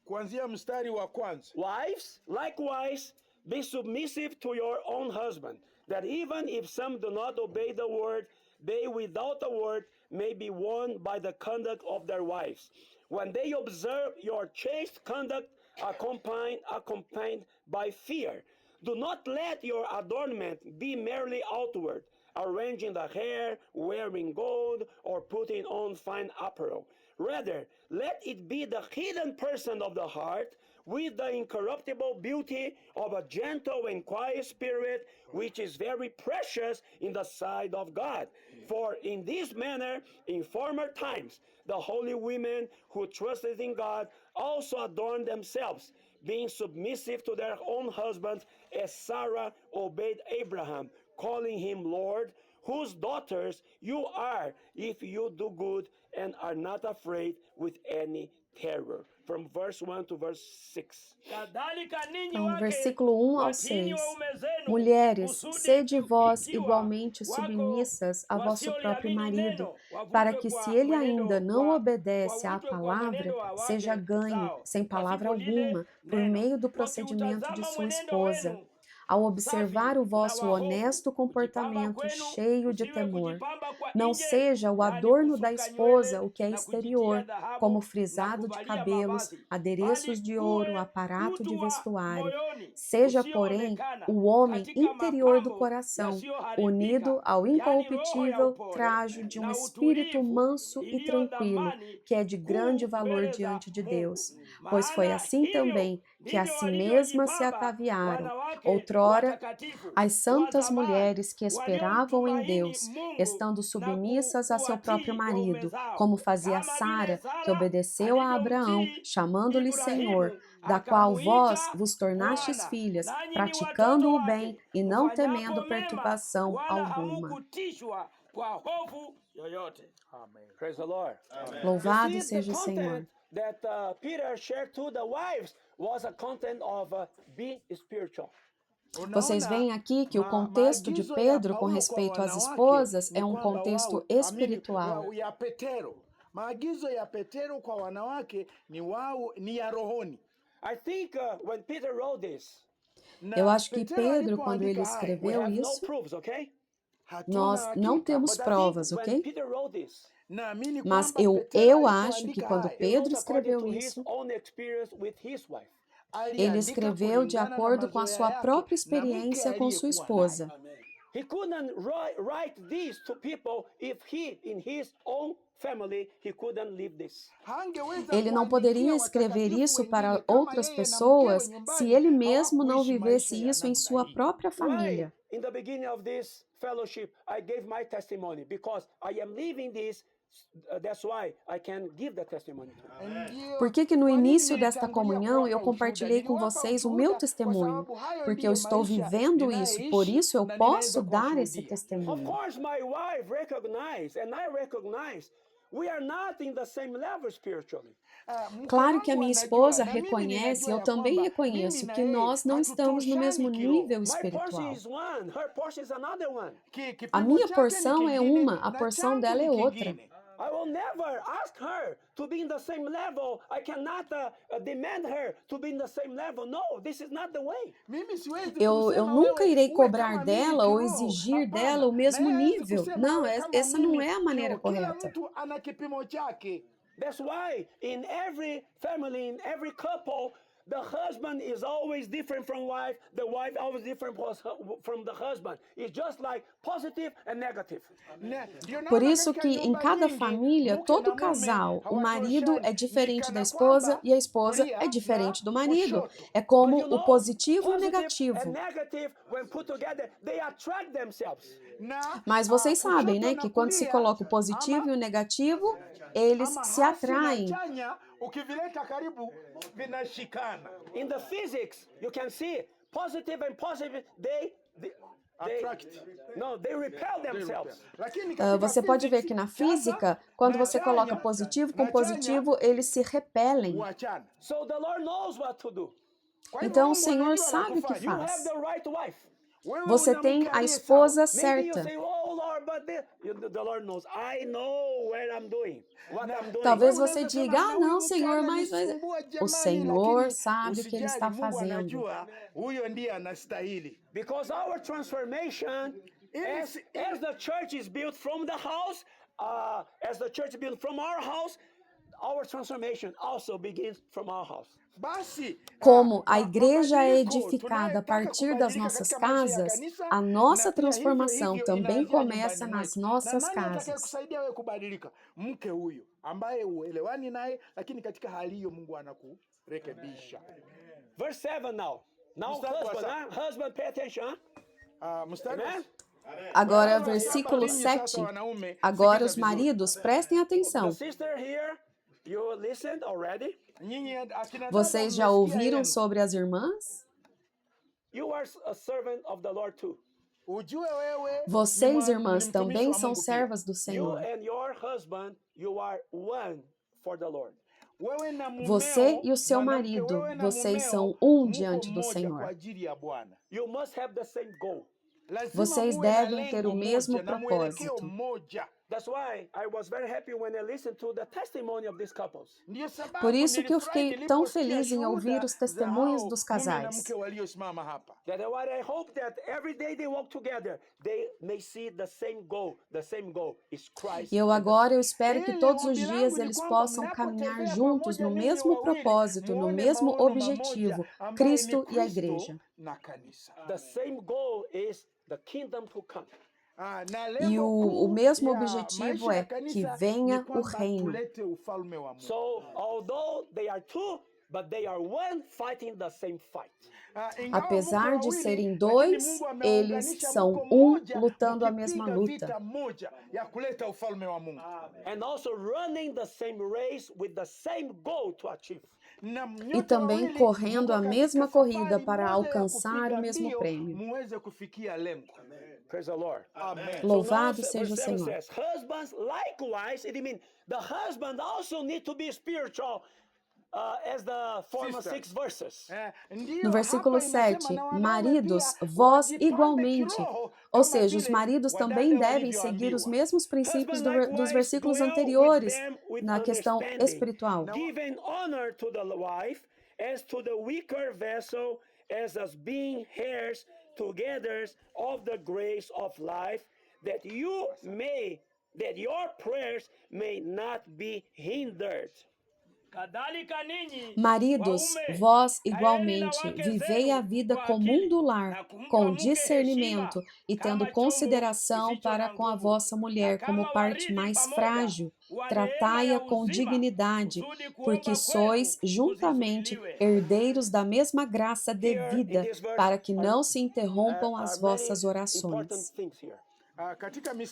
Kuanzia mstari wa kwanza. Wives, likewise, be submissive to your own husband, that even if some do not obey the word, they without a word may be won by the conduct of their wives. When they observe your chaste conduct accompanied by fear, do not let your adornment be merely outward, arranging the hair, wearing gold, or putting on fine apparel. Rather, let it be the hidden person of the heart, with the incorruptible beauty of a gentle and quiet spirit, which is very precious in the sight of God. For in this manner, in former times, the holy women who trusted in God also adorned themselves, being submissive to their own husbands, as Sarah obeyed Abraham, calling him Lord, whose daughters you are, if you do good and are not afraid with any terror. From verse 1 to verse 6. Então, versículo 1 ao 6. Mulheres, sede vós igualmente submissas a vosso próprio marido, para que se ele ainda não obedece à palavra, seja ganho, sem palavra alguma, por meio do procedimento de sua esposa. Ao observar o vosso honesto comportamento cheio de temor, não seja o adorno da esposa o que é exterior, como frisado de cabelos, adereços de ouro, aparato de vestuário. Seja, porém, o homem interior do coração, unido ao incorruptível trajo de um espírito manso e tranquilo, que é de grande valor diante de Deus. Pois foi assim também que a si mesmas se ataviaram, outrora, as santas mulheres que esperavam em Deus, estando submissas a seu próprio marido, como fazia Sara, que obedeceu a Abraão, chamando-lhe Senhor, da qual vós vos tornastes filhas, praticando o bem e não temendo perturbação alguma. Praise the Lord. Louvado seja o Senhor. That Peter shared to the wives was a content of be spiritual. Vocês veem aqui que o contexto de Pedro com respeito às esposas é um contexto espiritual. Maagizo ya Petero kwa wanawake ni ya rohoni. I think when Peter wrote this, eu acho que Pedro, quando ele escreveu isso, nós não temos provas, ok? Mas eu acho que quando Pedro escreveu isso, ele escreveu de acordo com a sua própria experiência com sua esposa. He couldn't write this to people if he, in his own family, he couldn't live this. Ele não poderia escrever isso para outras pessoas se ele mesmo não vivesse isso em sua própria família. In the beginning of this fellowship, I gave my testimony because I am living this. That's why I can give the testimony. Por que no início desta comunhão eu compartilhei com vocês o meu testemunho? Porque eu estou vivendo isso, por isso eu posso dar esse testemunho. Of course, my wife recognized and I recognize we are not in the same level spiritually. Claro que a minha esposa reconhece, eu também reconheço que nós não estamos no mesmo nível espiritual. A minha porção é uma, a porção dela é outra. I will never ask her to be in the same level. I cannot demand her to be in the same level. No, this is not the way. Eu nunca irei cobrar dela ou exigir dela o mesmo nível. Não, essa não é a maneira correta. That's why in every family, in every couple, the husband is always different from wife, the wife always different from the husband. It's just like positive and negative. Por isso que em cada família, todo casal, o marido é diferente da esposa e a esposa é diferente do marido. É como o positivo e o negativo. Mas vocês sabem, né, que quando se coloca o positivo e o negativo, eles se atraem. In the physics, you can see positive and positive, they repel themselves. Você pode ver que na física, quando você coloca positivo com positivo, eles se repelem. So the Lord knows what to do. Então o Senhor sabe o que faz. Você tem a esposa certa. Talvez você diga, não, Senhor, mas o Senhor sabe o que Ele está fazendo. Because our transformation, as the church is built from the house, as the church is built from our house, our transformation also begins from our house. Como a igreja é edificada a partir das nossas casas, a nossa transformação também começa nas nossas casas. Verse 7 now. Now husband, pay attention. Amen? Agora, versículo 7. Agora, os maridos, prestem atenção. Vocês já ouviram sobre as irmãs? Vocês, irmãs, também são servas do Senhor. Você e o seu marido, vocês são um diante do Senhor. You must have the same goal. Vocês devem ter o mesmo propósito. That's why I was very happy when I listened to the testimony of these couples. Por isso que eu fiquei tão feliz em ouvir os testemunhos dos casais. That what I hope that every day they walk together, they may see the same goal. The same goal is Christ. E eu espero que todos os dias eles possam caminhar juntos no mesmo propósito, no mesmo objetivo, Cristo e a igreja. The same goal is the kingdom to come. E o mesmo objetivo é que venha o reino. So, although they are two, but they are one fighting the same fight. Apesar de serem dois, eles são um lutando a mesma luta. And also running the same race with the same goal to achieve. E também correndo a mesma corrida para alcançar o mesmo prêmio. Praise the Lord. Louvado seja o Senhor. Husbands likewise, it means the husband also need to be spiritual. As the former 6 verses. No versículo 7, maridos, vós igualmente. Ou seja, os maridos também devem seguir os mesmos princípios dos versículos anteriores na questão espiritual. Giving honor to the wife as to the weaker vessel, as us being heirs together of the grace of life, that your prayers may not be hindered. Maridos, vós igualmente, vivei a vida comum do lar, com discernimento e tendo consideração para com a vossa mulher como parte mais frágil. Tratai-a com dignidade, porque sois juntamente herdeiros da mesma graça devida, para que não se interrompam as vossas orações.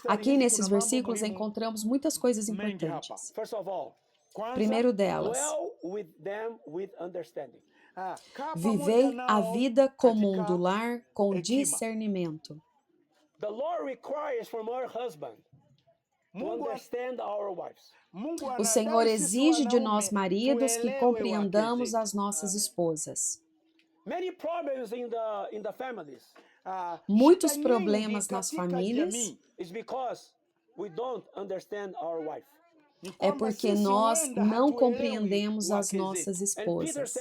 Aqui nesses versículos encontramos muitas coisas importantes. Primeiro delas, vivei a vida comum do lar com discernimento. O Senhor exige de nós maridos que compreendamos as nossas esposas. Muitos problemas nas famílias é porque nós não compreendemos as nossas esposas.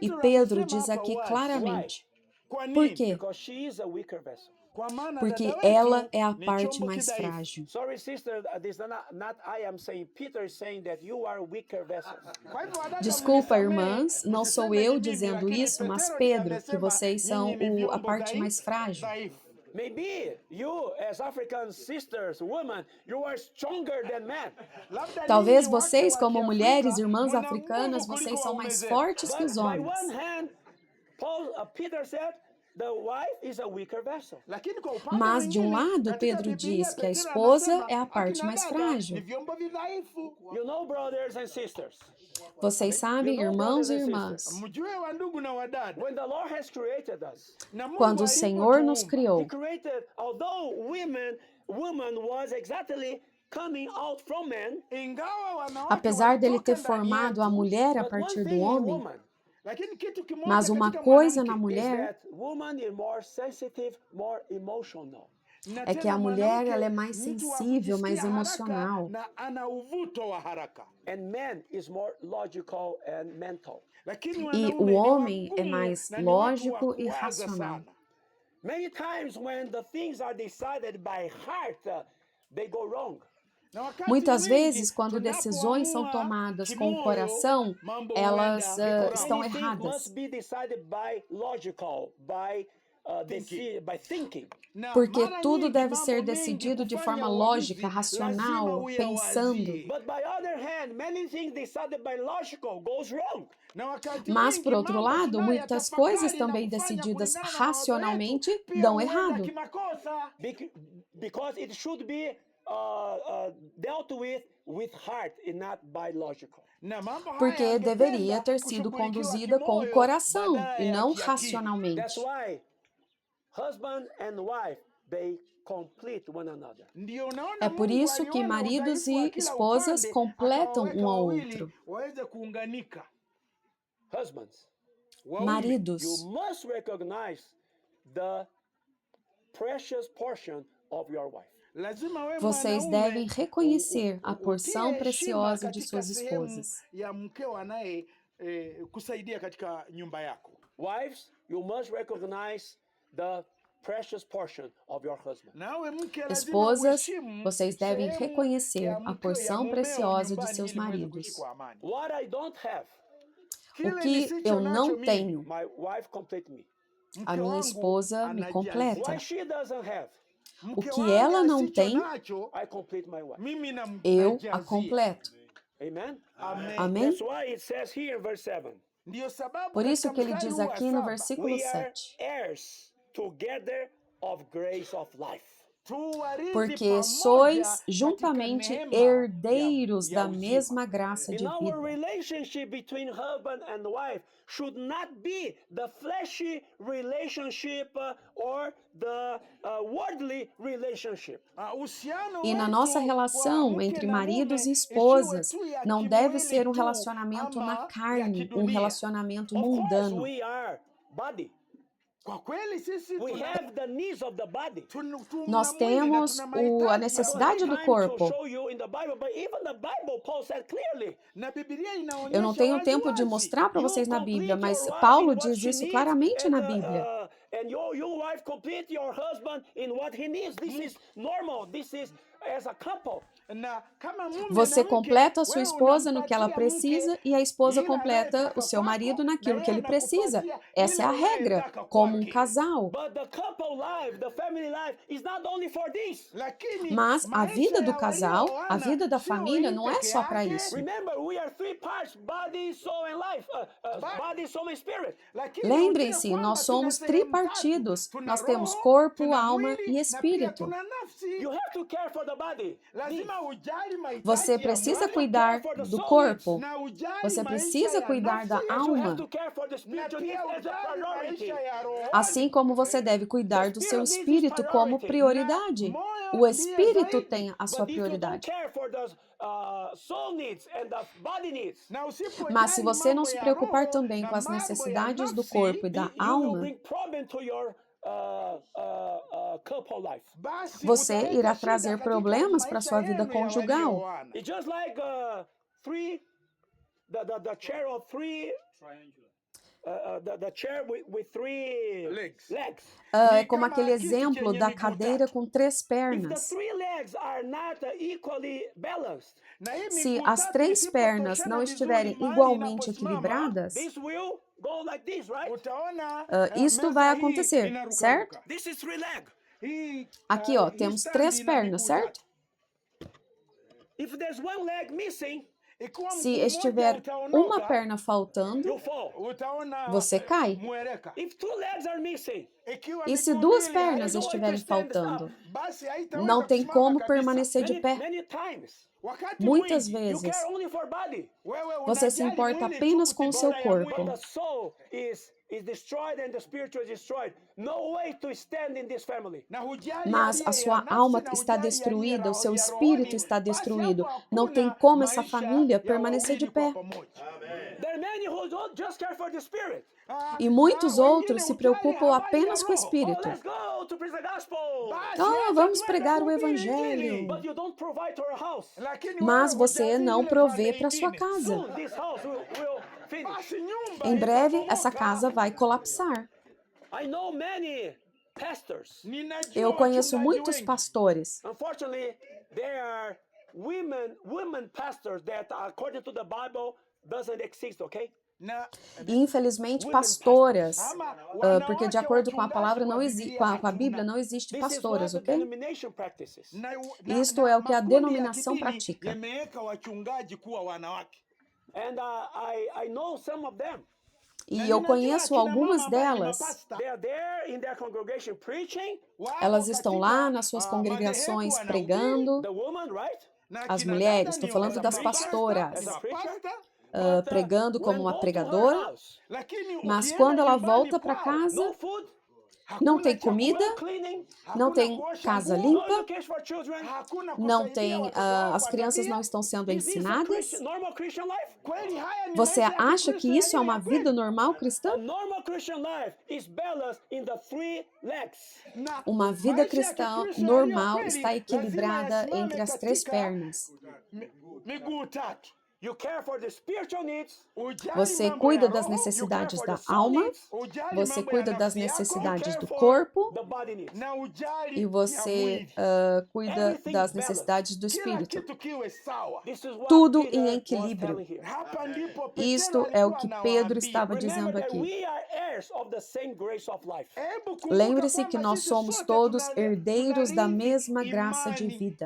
E Pedro diz aqui claramente. Por quê? Porque ela é a parte mais frágil. Desculpa, irmãs, não sou eu dizendo isso, mas Pedro, que vocês são a parte mais frágil. Maybe you, as African sisters, women, you are stronger than men. Talvez vocês, como mulheres, irmãs africanas, vocês são mais fortes que os homens. Peter said, the wife is a weaker vessel. Mas, de um lado, Pedro diz que a esposa é a parte mais frágil. You know, brothers and sisters. Vocês sabem, irmãos e irmãs, quando o Senhor nos criou, apesar dele ter formado a mulher a partir do homem, mas uma coisa na mulher é que a mulher ela é mais sensível, mais emocional. E o homem é mais lógico e racional. Muitas vezes, quando decisões são tomadas com o coração, elas estão erradas. Porque tudo deve ser decidido de forma lógica, racional, pensando. Mas, por outro lado, muitas coisas também decididas racionalmente dão errado. Porque deveria ter sido conduzida com o coração e não racionalmente. Husband and wife, they complete one another. É por isso que maridos e esposas completam um ao outro. Husbands, Maridos, you must recognize the precious portion of your wife. vocês devem reconhecer a porção preciosa de suas esposas. Wives, you must recognize the precious portion of your husband. Esposas, vocês devem reconhecer a porção preciosa de seus maridos. What I don't have, O que eu não tenho, my wife complete me. a minha esposa me completa. What she doesn't have, O que ela não tem, I complete my wife. eu a completo. Amen? Amém? That's why it says here in verse 7. Por isso que ele diz aqui no We versículo are 7. heirs together of grace of life. Porque sois juntamente herdeiros da mesma graça de In our vida. relationship between husband and wife should not be the fleshy relationship or the worldly relationship. E na nossa relação entre maridos e esposas, não deve ser um relacionamento na carne, um relacionamento Of course, mundano. we are body. We have the needs of the body. Nós temos a necessidade do corpo. Eu não tenho tempo de mostrar para vocês na Bíblia, mas Paulo diz isso claramente na Bíblia. And your wife complete your husband in what he needs. This is normal. This is as a couple. Você completa a sua esposa no que ela precisa e a esposa completa o seu marido naquilo que ele precisa. Essa é a regra, como um casal. Mas a vida do casal, a vida da família, não é só para isso. Lembrem-se, nós somos tripartidos. Nós temos corpo, alma e espírito. Você precisa cuidar do corpo. Você precisa cuidar da alma. Assim como você deve cuidar do seu espírito como prioridade. O espírito tem a sua prioridade. Mas se você não se preocupar também com as necessidades do corpo e da alma, você irá trazer problemas para sua vida conjugal. É como aquele exemplo da cadeira com 3 pernas. Se as 3 pernas não estiverem igualmente equilibradas, isto vai acontecer, certo? Aqui, ó, temos 3 pernas, certo? Se estiver uma perna faltando, você cai. E se 2 pernas estiverem faltando, não tem como permanecer de pé. Muitas vezes, você se importa apenas com o seu corpo. Mas a sua alma está destruída, o seu espírito está destruído. Não tem como essa família permanecer de pé. E muitos outros se preocupam apenas com o espírito. Oh, vamos pregar o evangelho. Mas você não provê para sua casa. Em breve, essa casa vai colapsar. Eu conheço muitos pastores. E infelizmente pastoras, porque de acordo com a palavra não existe, com a Bíblia não existe pastoras, ok? Isto é o que a denominação pratica. E eu conheço algumas delas. Elas estão lá nas suas congregações pregando. As mulheres, estou falando das pastoras. Pregando como uma pregadora, mas quando ela volta para casa, Não tem comida, não tem casa limpa, não tem, as crianças não estão sendo ensinadas. Você acha que isso é uma vida normal cristã? Uma vida cristã normal está equilibrada entre as três pernas. Você cuida das necessidades da alma, você cuida das necessidades do corpo e você cuida das necessidades do espírito. Tudo em equilíbrio. Isto é o que Pedro estava dizendo aqui. Lembre-se que nós somos todos herdeiros da mesma graça de vida.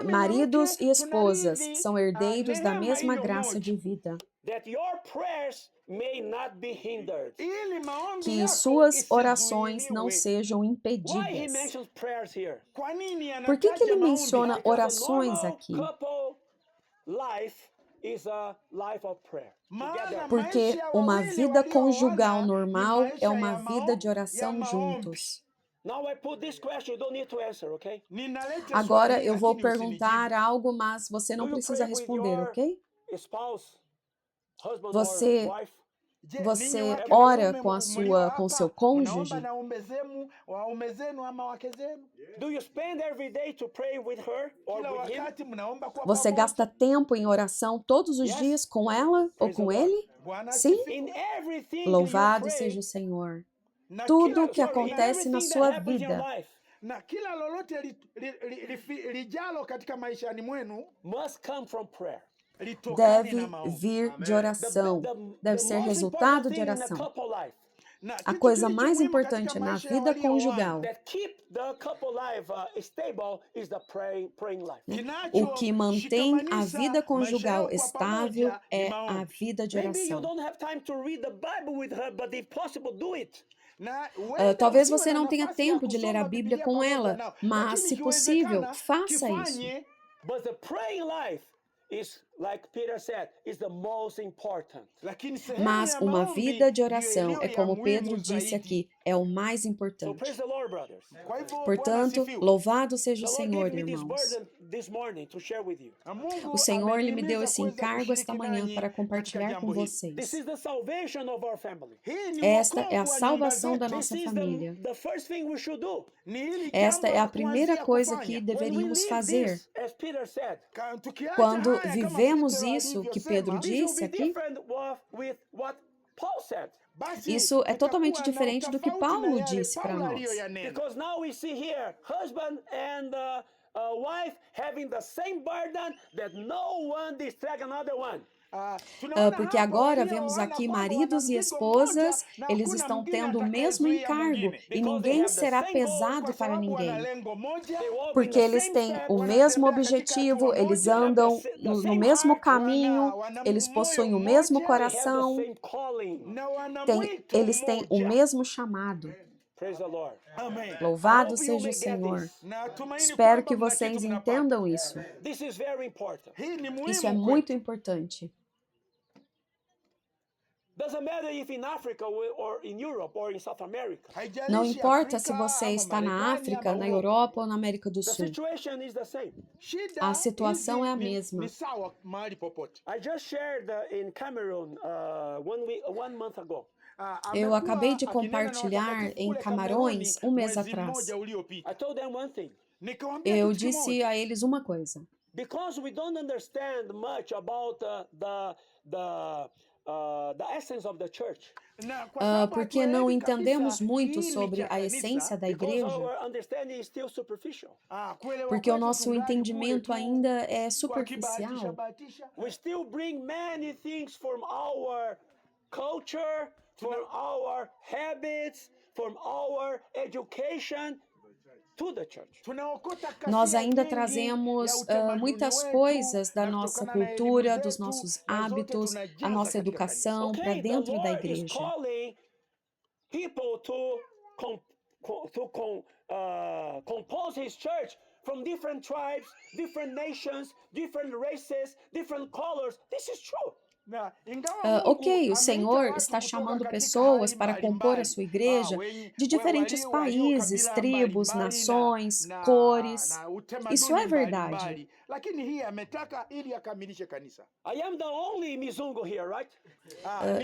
Maridos e esposas são herdeiros da mesma graça de vida. Que suas orações não sejam impedidas. Por que ele menciona orações aqui? Porque uma vida conjugal normal é uma vida de oração juntos. Agora eu vou perguntar algo, mas você não precisa responder, ok? Você ora com seu cônjuge? Você gasta tempo em oração todos os dias com ela ou com ele? Sim? Louvado seja o Senhor. Tudo o que acontece na sua vida deve vir de oração, deve ser resultado de oração. A coisa mais importante na vida conjugal, o que mantém a vida conjugal estável é a vida de oração. Talvez você não tenha tempo de ler a Bíblia com ela, mas, se possível, faça isso. Mas uma vida de oração é, como Pedro disse aqui, é o mais importante. Portanto, louvado seja o Senhor, irmãos. O Senhor lhe me deu esse encargo esta manhã para compartilhar com vocês. Esta é a salvação da nossa família. Esta é a primeira coisa que deveríamos fazer. Quando vivemos isso que Pedro disse aqui, isso é totalmente diferente do que Paulo disse para nós. Porque agora vemos aqui maridos e esposas, eles estão tendo o mesmo encargo e ninguém será pesado para ninguém. Porque eles têm o mesmo objetivo, eles andam no mesmo caminho, eles possuem o mesmo coração, eles têm o mesmo chamado. Louvado seja o Senhor. Espero que vocês entendam isso. Isso é muito importante. Não importa se você está na África, na Europa ou na América do Sul. A situação é a mesma. Eu acabei de compartilhar em Camarões um mês atrás. Eu disse a eles uma coisa. Porque não entendemos muito sobre a essência da igreja, porque o nosso entendimento ainda é superficial. From our habits, from our education to the church. Nós ainda trazemos muitas coisas da nossa cultura, dos nossos hábitos, a nossa educação para dentro da igreja. Compose his church from different tribes, different nations, different races, different colors. This is true. Ok, o Senhor está chamando pessoas para compor a sua igreja de diferentes países, tribos, nações, cores. Isso é verdade. I am the only Mizungo here, right?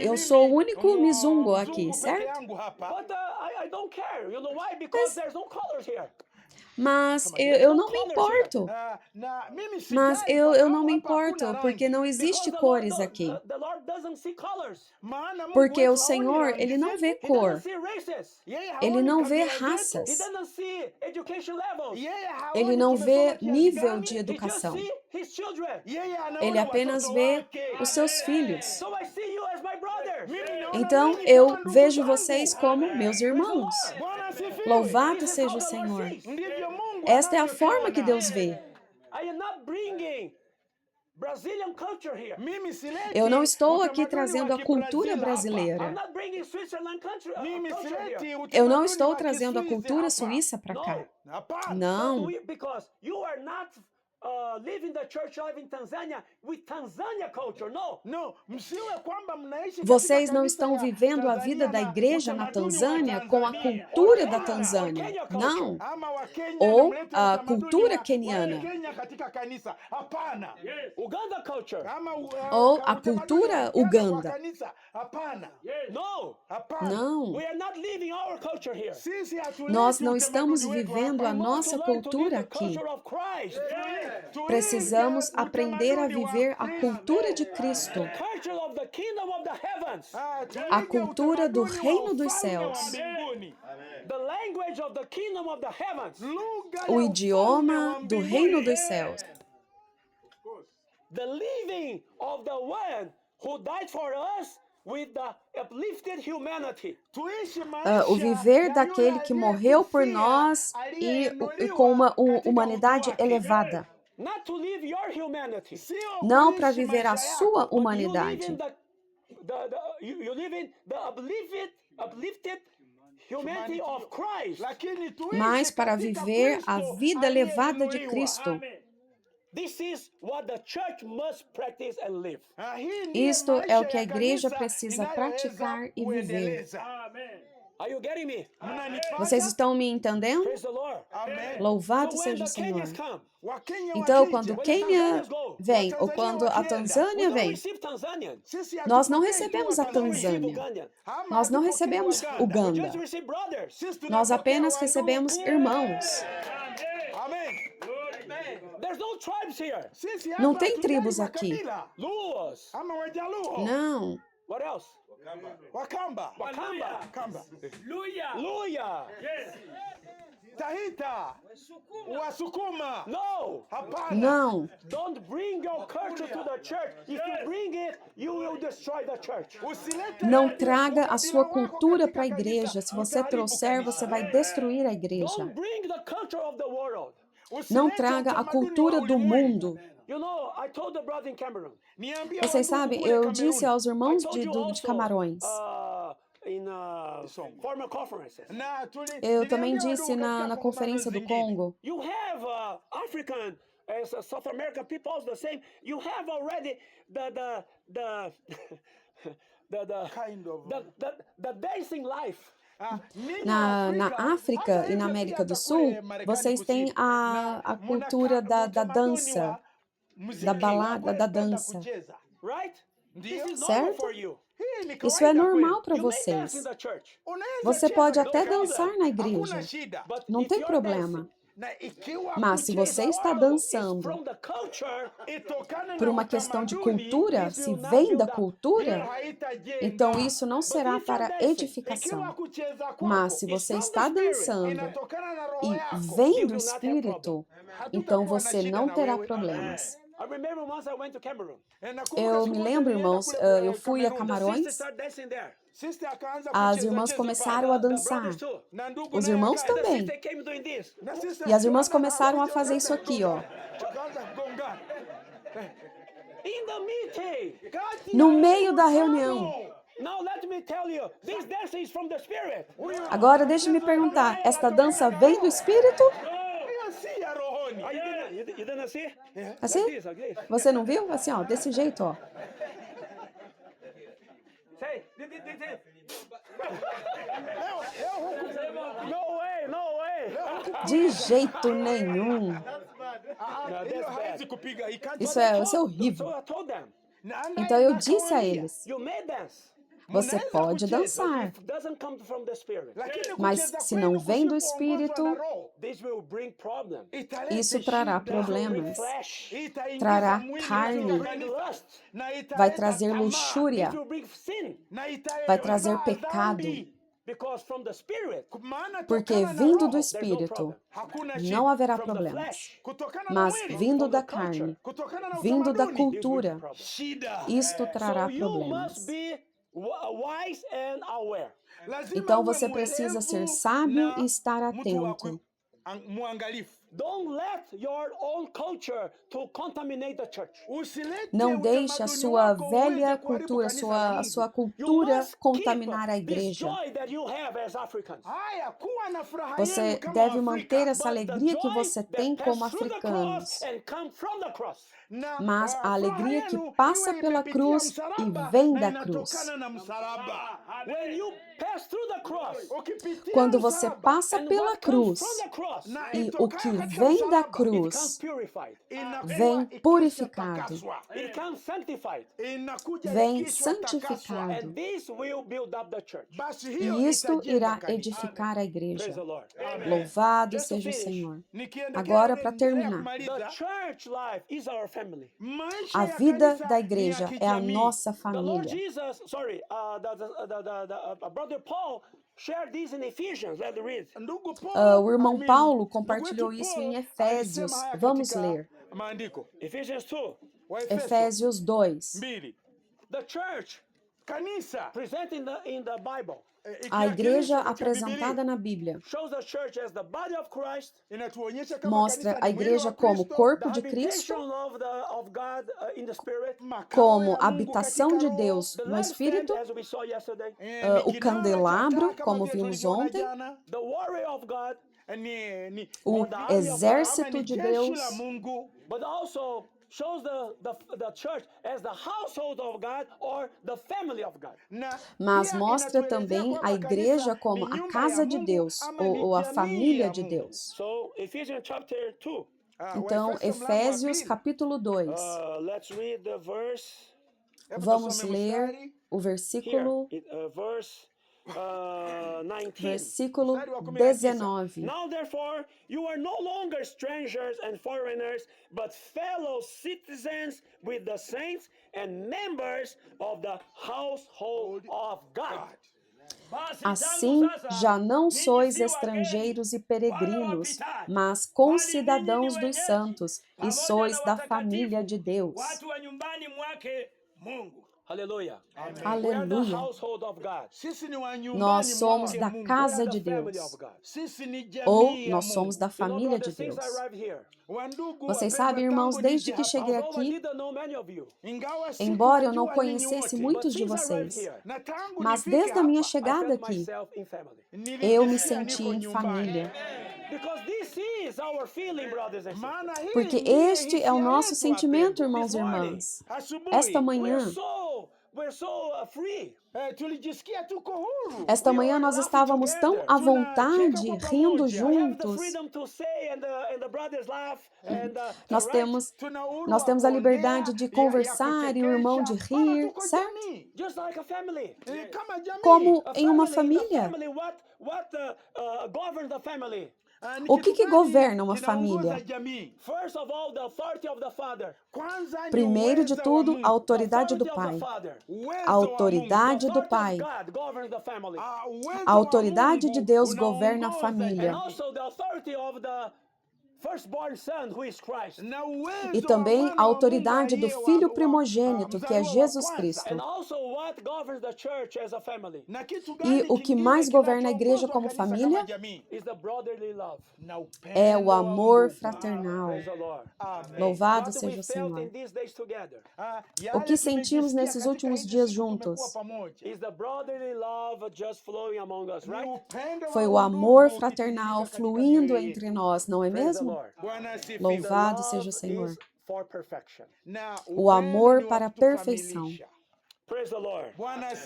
Eu sou o único Mizungo aqui, certo? But I don't care. You know why? Because there's no colors here. Mas eu não me importo. Mas eu não me importo, porque não existe cores aqui. The Lord doesn't see colors. Porque o Senhor, Ele não vê He cor. doesn't see races. Ele não vê He raças. doesn't see education levels. Ele não vê nível de He just educação. see his children. Ele apenas vê os seus filhos. So I see you as my brothers. Então, eu vejo vocês como meus irmãos. Louvado seja o Senhor. Esta é a forma que Deus vê. I am not bringing Brazilian culture here. Eu não estou aqui trazendo a cultura I'm brasileira. not bringing Switzerland culture here. Eu não estou trazendo a cultura suíça para cá. Não. Because you are not living the church life in Tanzania with Tanzania culture. No. Vocês não estão vivendo a vida da igreja na Tanzânia com a cultura da Tanzânia. Não. Ou a cultura queniana. Uganda culture. Ou a cultura uganda. No. Não. We are not living our culture here. Nós não estamos vivendo a nossa cultura aqui. Precisamos aprender a viver a cultura de Cristo, a cultura do reino dos céus, o idioma do reino dos céus, o viver daquele que morreu por nós e com uma humanidade elevada. Não para viver a sua humanidade. Mas para viver a vida elevada de Cristo. Isto é o que a igreja precisa praticar e viver. Vocês estão me entendendo? Louvado seja o Senhor. Então, quando o Quênia vem, ou quando a Tanzânia vem, nós não recebemos a Tanzânia. Nós não recebemos Uganda. Nós apenas recebemos irmãos. Não tem tribos aqui. Não. What else? Wakamba. Luya. Tahita. Wasukuma. No. Não. Don't bring your culture to the church. If you bring it, you will destroy the church. Não traga a sua cultura para a igreja. Se você trouxer, você vai destruir a igreja. Don't bring the culture of the world. Não traga a cultura do mundo. You know, I told the brother in Cameroon. Vocês sabem, eu disse aos irmãos de Camarões. Eu também disse na conferência do Congo. You have African, South American people the same. You have already the dancing life. Na África e na América do Sul, vocês têm a cultura da dança, da balada, da dança. Certo? Isso é normal para vocês. Você pode até dançar na igreja. Não tem problema. Mas se você está dançando por uma questão de cultura, se vem da cultura, então isso não será para edificação. Mas se você está dançando e vem do Espírito, então você não terá problemas. Eu me lembro, irmãos, eu fui a Camarões, as irmãs começaram a dançar, os irmãos também, e as irmãs começaram a fazer isso aqui, ó. No meio da reunião. Agora deixe-me perguntar, esta dança vem do Espírito? Assim? Você não viu? Assim, ó, desse jeito, ó. No way, no way. De jeito nenhum. Isso é So horrível. I told them, Então eu disse a eles, you may dance. você pode dançar, If it doesn't come from the Spirit, mas se não vem do Espírito, this will bring problem. isso trará problemas, Flesh, trará bring carne, lust, vai trazer luxúria, it will bring sin. vai trazer pecado, Because from the Spirit, porque vindo do there's no Espírito problem. não haverá From the problemas, flesh, mas vindo from the da carne, culture, vindo da it will bring cultura, problem. isto trará So you problemas. must be wise and aware. Então você precisa ser sábio e estar atento. Don't let your own culture to contaminate the church. Não deixe a sua velha cultura, a sua cultura contaminar a igreja. Joy that you have as Africans. Você deve manter essa alegria que você tem como africanos. And come from the cross. Mas a alegria que passa pela cruz e vem da cruz. When you pass through the cross, Quando você passa and pela what comes cruz from the cross, e o que vem da it cruz comes purified. vem purificado, It comes sanctified. vem santificado. And this will build up the church. E isto irá edificar a igreja. Praise the Lord. Louvado seja o Senhor. Agora, para terminar, The church life is our family. a vida da igreja é a nossa The Lord família. Jesus, Brother Paul shared this in Ephesians. Let's read. O irmão Paulo compartilhou isso em Efésios. Vamos ler. Ephesians 2. Efésios 2. The church presented in the Bible A igreja apresentada na Bíblia shows the church as the body of Christ, mostra a igreja como corpo de the Cristo, habitation of God in the Spirit, como habitação de Deus the no Espírito, lampstand, as we saw yesterday, o candelabro, como vimos ontem, the warrior of God, o exército de Deus, but also shows the church as the household of God or the family of God. mas mostra também a igreja como a casa de Deus ou a família de Deus. So Ephesians chapter 2. Então, Efésios capítulo 2. Let's read the verse Vamos ler o here. versículo Verse 19. Versículo 19. Now therefore you are no longer strangers and foreigners, but fellow citizens with the saints and members of the household of God. Assim, já não sois estrangeiros e peregrinos, mas concidadãos dos santos, e sois da família de Deus. Aleluia. Aleluia. Nós somos da casa de Deus. Ou nós somos da família de Deus. Vocês sabem, irmãos, desde que cheguei aqui, embora eu não conhecesse muitos de vocês, mas desde a minha chegada aqui, eu me senti em família. Porque este é o nosso sentimento, irmãos e irmãs. Esta manhã, nós estávamos tão à vontade, rindo juntos. Nós temos a liberdade de conversar e o irmão de rir, certo? Como em uma família. O que governa uma família? Primeiro de tudo, a autoridade do pai. A autoridade do pai. A autoridade de Deus governa a família. E também a autoridade do Filho primogênito, que é Jesus Cristo. E o que mais governa a igreja como família é o amor fraternal. Louvado seja o Senhor. O que sentimos nesses últimos dias juntos foi o amor fraternal fluindo entre nós, não é mesmo? Louvado seja o Senhor. O amor para a perfeição. Praise the Lord.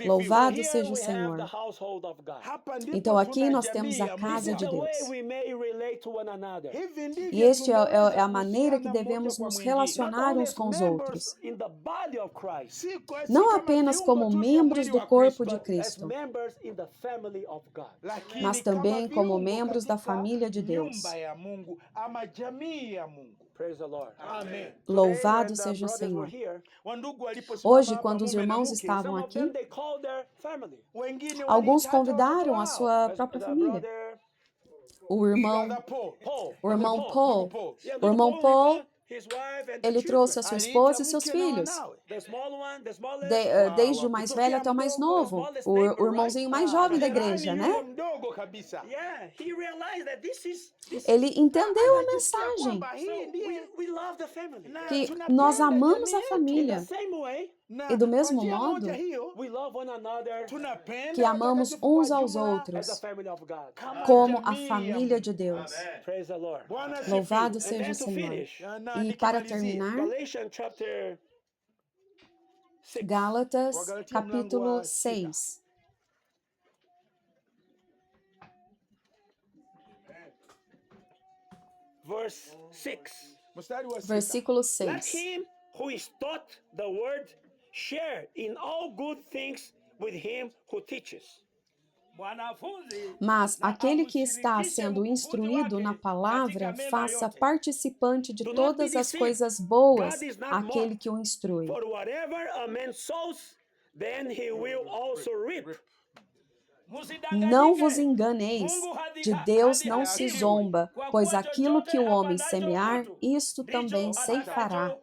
Louvado Here seja o we have Senhor. the household of God. Hapa ndipo Então aqui tuna nós jamii temos ya a Mungu. casa This is de the way Deus. we may relate to one another. Hivi ndivyo E este é tunaweza a maneira que kuhusiana devemos mmoja nos kwa Not relacionar only uns as com os members outros. in the body of Christ, Si Não kama apenas viungo como tu vya membros mwili do wa corpo Kristo, de as Cristo, members in the family of God. lakini mas kama também como viungo membros da katika família de Deus. nyumba ya Mungu ama jamii ya Mungu. Praise the Lord. Amen. Louvado Today, when the seja o brothers were Senhor. here, Wandugu waliposimama Hoje, hapa, quando os mume na irmãos mke, estavam some of them aqui, they called their family. wengine alguns waliita hata convidaram watoto a sua wao. própria The família. brother O irmão, Brother Paul. Paul. o irmão Brother Paul, Paul. Yeah, o irmão he Paul, called his wife and the ele children. trouxe a sua Aliita esposa e seus mke na filhos. wanawe. The small one, the smallest. Desde o mais velho até o mais novo, o irmãozinho mais jovem da igreja, Jirani né? yule mdogo kabisa. Yeah, he realized that this is Ele entendeu a Anajisikia mensagem, kwamba hii ndiye we love the family. na que tunapenda nós amamos jamii a yetu. In família. the same way, Na E do kwa mesmo njia modo, moja hiyo, we love one another tunapenda que amamos watakatifu uns kwa aos jumla as outros, a family of God. kama como a jamii ya família Mungu. de Deus. Praise the Lord. Bwana Louvado asifiwe. seja o And then to Senhor. finish, Na E para nikimalizia, terminar, Galatians chapter 6. Gálatas, Wagalatia mlango capítulo wa 6, Verse 6. mstari wa 6. versículo Let 6. him who is taught the word share in all good things with him who teaches. Mas aquele que está sendo instruído na palavra, faça participante de todas as coisas boas aquele que o instrui. For whatever a man sows, then he will also reap. Não vos enganeis, de Deus não se zomba, pois aquilo que o homem semear, isto também ceifará.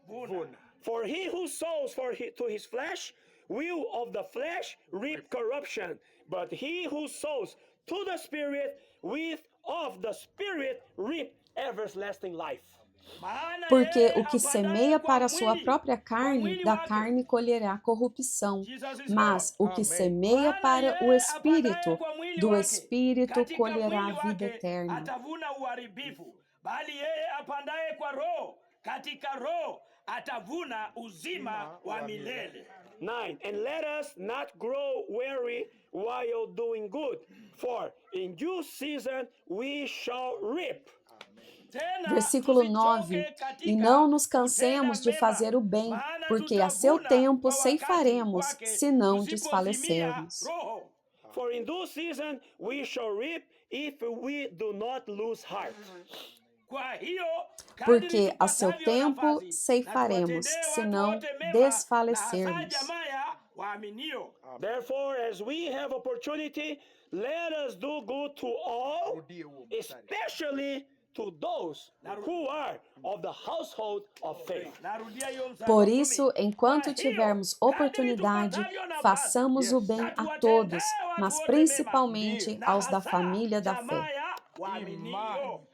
For he who sows to his flesh will of the flesh reap corruption, but he who sows to the Spirit will of the Spirit reap everlasting life. Porque o que semeia para a sua própria carne, da carne colherá corrupção. Mas o que semeia para o Espírito, do Espírito colherá a vida eterna. Atavuna uharibifu, bali yeye apandaye kwa roho, katika roho atavuna uzima wa milele. 9. And let us not grow weary while doing good, for in due season we shall reap. Versículo 9. E não nos cansemos de fazer o bem, porque a seu tempo ceifaremos, se não desfalecermos. For in due season we shall reap if we do not lose heart. Porque a seu tempo ceifaremos, se não desfalecermos. Therefore, as we have opportunity, let us do good to all, especially to those who are of the household of faith. Por isso, enquanto tivermos oportunidade, façamos o bem a todos, mas principalmente aos da família da fé.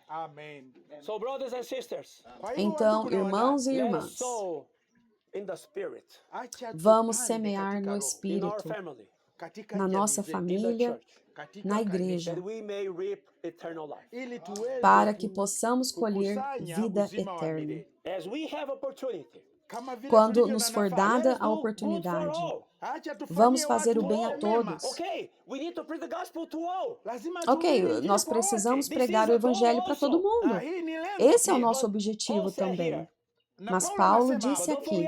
Amen. So, brothers and sisters, Então, irmãos e let us irmãs, sow in the Spirit, vamos semear no in our Espírito, family, na nossa in the família, church, na igreja, that we may reap eternal life. para que possamos colher vida eterna. As we have opportunity, Quando nos for dada a oportunidade, vamos fazer o bem a todos. we need to preach the gospel to all. Ok, nós precisamos pregar o Evangelho para todo mundo. Esse é o nosso objetivo também. Mas Paulo disse aqui,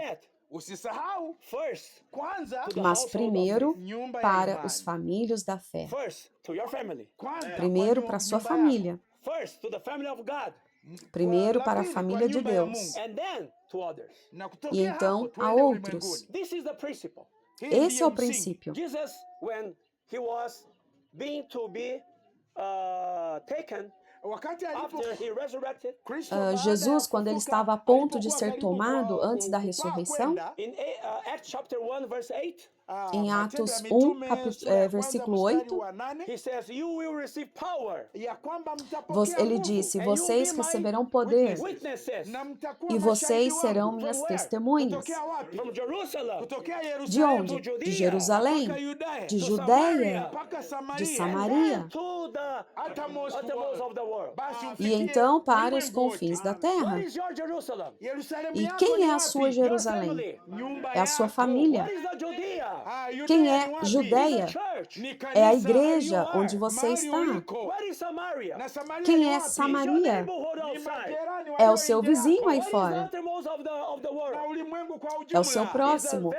Usisahau First, kwanza, to the mas household of primeiro faith. nyumba ya para imani. os famílios da fé. First, to your family. Kwanza, Primeiro kwa para a sua nyumba yako. família. First, to the family of God. Primeiro La para a pili, família kwa de nyumba ya Deus. Mungu. And then to others. Na E kutokea então hapo, a tuende outros. ulimwenguni. This is the principle. Hii Esse ndiyo é o msingi. princípio. Jesus, when he was being to be taken Wakati alipo after he resurrected, Kristo, baada ya Jesus, quando ele kufufuka, estava a ponto de alipokuwa ser karibu tomado kwa antes da kupaa ressurreição, kwenda, in Acts chapter 1, verse 8, em Matendo ya Atos Mitume, 1, sura ya kwanza, versículo mstari 8, wa 8, he says, you will receive power. ya kwamba mtapokea ele nguvu, disse, And you'll vocês be my receberão poder witnesses na mtakuwa e mashahidi vocês wangu. serão From minhas where? testemunhas. Kutokea wapi? From Jerusalem Kutokea De Yerusalemu, onde? Judea, De Jerusalém, mpaka Yudea, de to Judéia, mpaka de Samaria, Samaria, to the uttermost uttermost world. of the world. Basi e ufikie então para os ulimwengu confins wote. da terra. What is your Jerusalem? Yerusalemu E yako quem ni é a wapi? sua Your Jerusalém? family. Nyumba É a sua yako. família. What is the Judea? Quem é Judeia? É a igreja onde você está. Quem é Samaria? É o seu vizinho aí fora. É o seu próximo.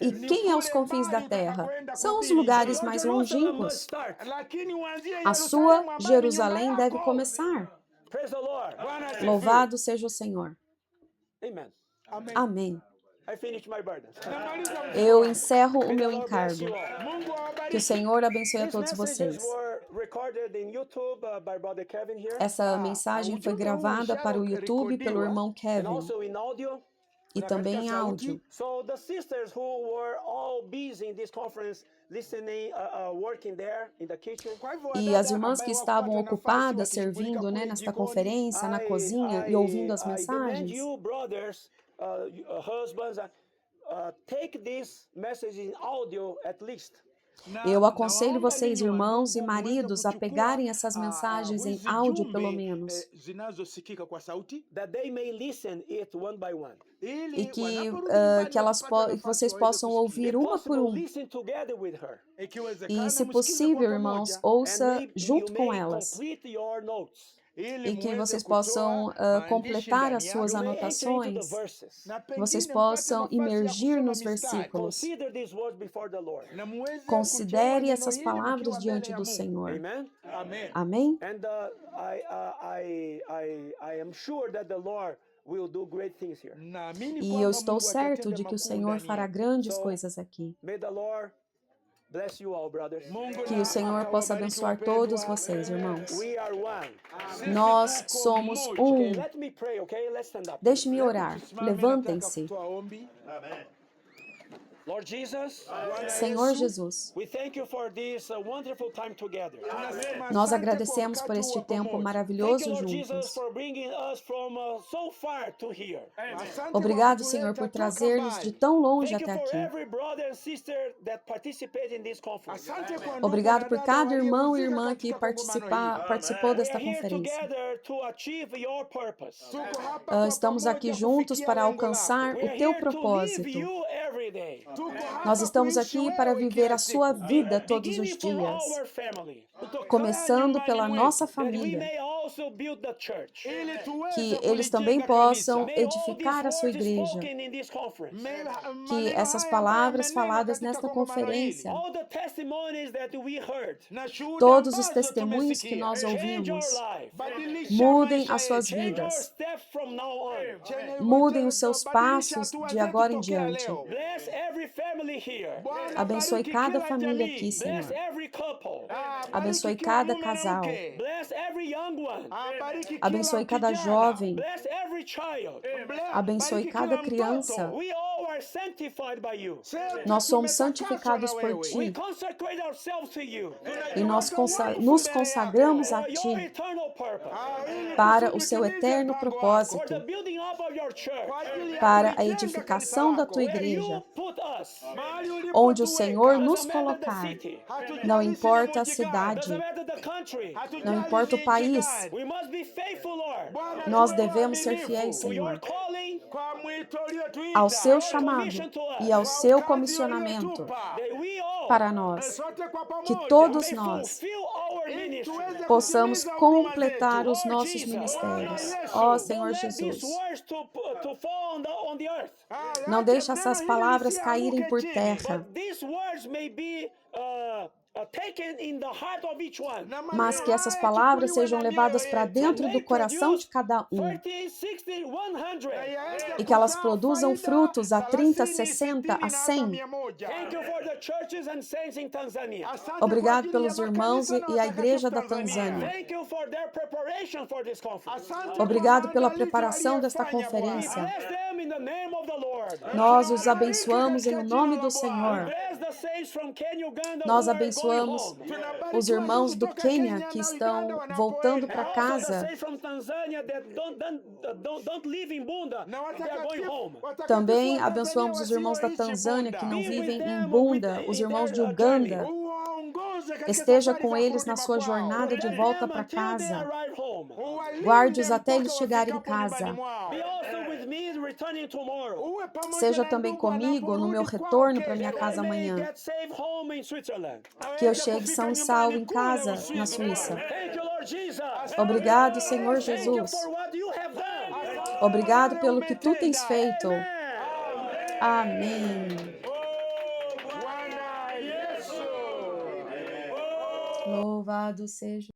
E quem é os confins da terra? São os lugares mais longínquos. A sua Jerusalém deve começar. Louvado seja o Senhor. Amém. Eu encerro o meu encargo. Que o Senhor abençoe a todos vocês. Essa mensagem foi gravada para o YouTube pelo irmão Kevin e também em áudio. E as irmãs que estavam ocupadas servindo, nesta conferência, na cozinha e ouvindo as mensagens, eu aconselho vocês, irmãos e maridos, a pegarem essas mensagens em áudio, pelo menos, e que vocês possam ouvir uma por uma. E, se possível, irmãos, ouça junto com elas. E que vocês possam completar as suas anotações, que vocês possam imergir nos versículos. Considere essas palavras diante do Senhor. Amém? E eu estou certo de que o Senhor fará grandes coisas aqui. Que o Senhor possa abençoar todos vocês, irmãos. Nós somos um. Deixe-me orar. Levantem-se. Senhor Jesus, nós agradecemos por este tempo maravilhoso juntos. Obrigado, Senhor, por trazer-nos de tão longe até aqui. Obrigado por cada irmão e irmã que participou desta conferência. Estamos aqui juntos para alcançar o teu propósito. Nós estamos aqui para viver a sua vida todos os dias, começando pela nossa família, que eles também possam edificar a sua igreja, que essas palavras faladas nesta conferência, todos os testemunhos que nós ouvimos, mudem as suas vidas, mudem os seus passos de agora em diante. Abençoe cada família aqui, Senhor. Abençoe cada casal. Abençoe cada jovem. Abençoe cada criança. Nós somos santificados por Ti. E nós nos consagramos a Ti para o Seu eterno propósito, para a edificação da Tua igreja, onde o Senhor nos colocar. Não importa a cidade, não importa o país, nós devemos ser fiéis, Senhor, ao Seu chamado e ao Seu comissionamento para nós, que todos nós possamos completar os nossos ministérios. Ó Senhor Jesus, não deixe essas palavras caírem por terra, mas que essas palavras sejam levadas para dentro do coração de cada um e que elas produzam frutos a 30, 60, a 100. Obrigado pelos irmãos e a igreja da Tanzânia. Obrigado pela preparação desta conferência. Nós os abençoamos em nome do Senhor. Nós abençoamos os irmãos do Quênia que estão voltando para casa. Também abençoamos os irmãos da Tanzânia que não vivem em Bunda, os irmãos de Uganda. Esteja com eles na sua jornada de volta para casa. Guarde-os até eles chegarem em casa. Seja também comigo no meu retorno para minha casa amanhã. Que eu chegue são e salvo em casa na Suíça. Obrigado, Senhor Jesus. Obrigado pelo que tu tens feito. Amém. Louvado seja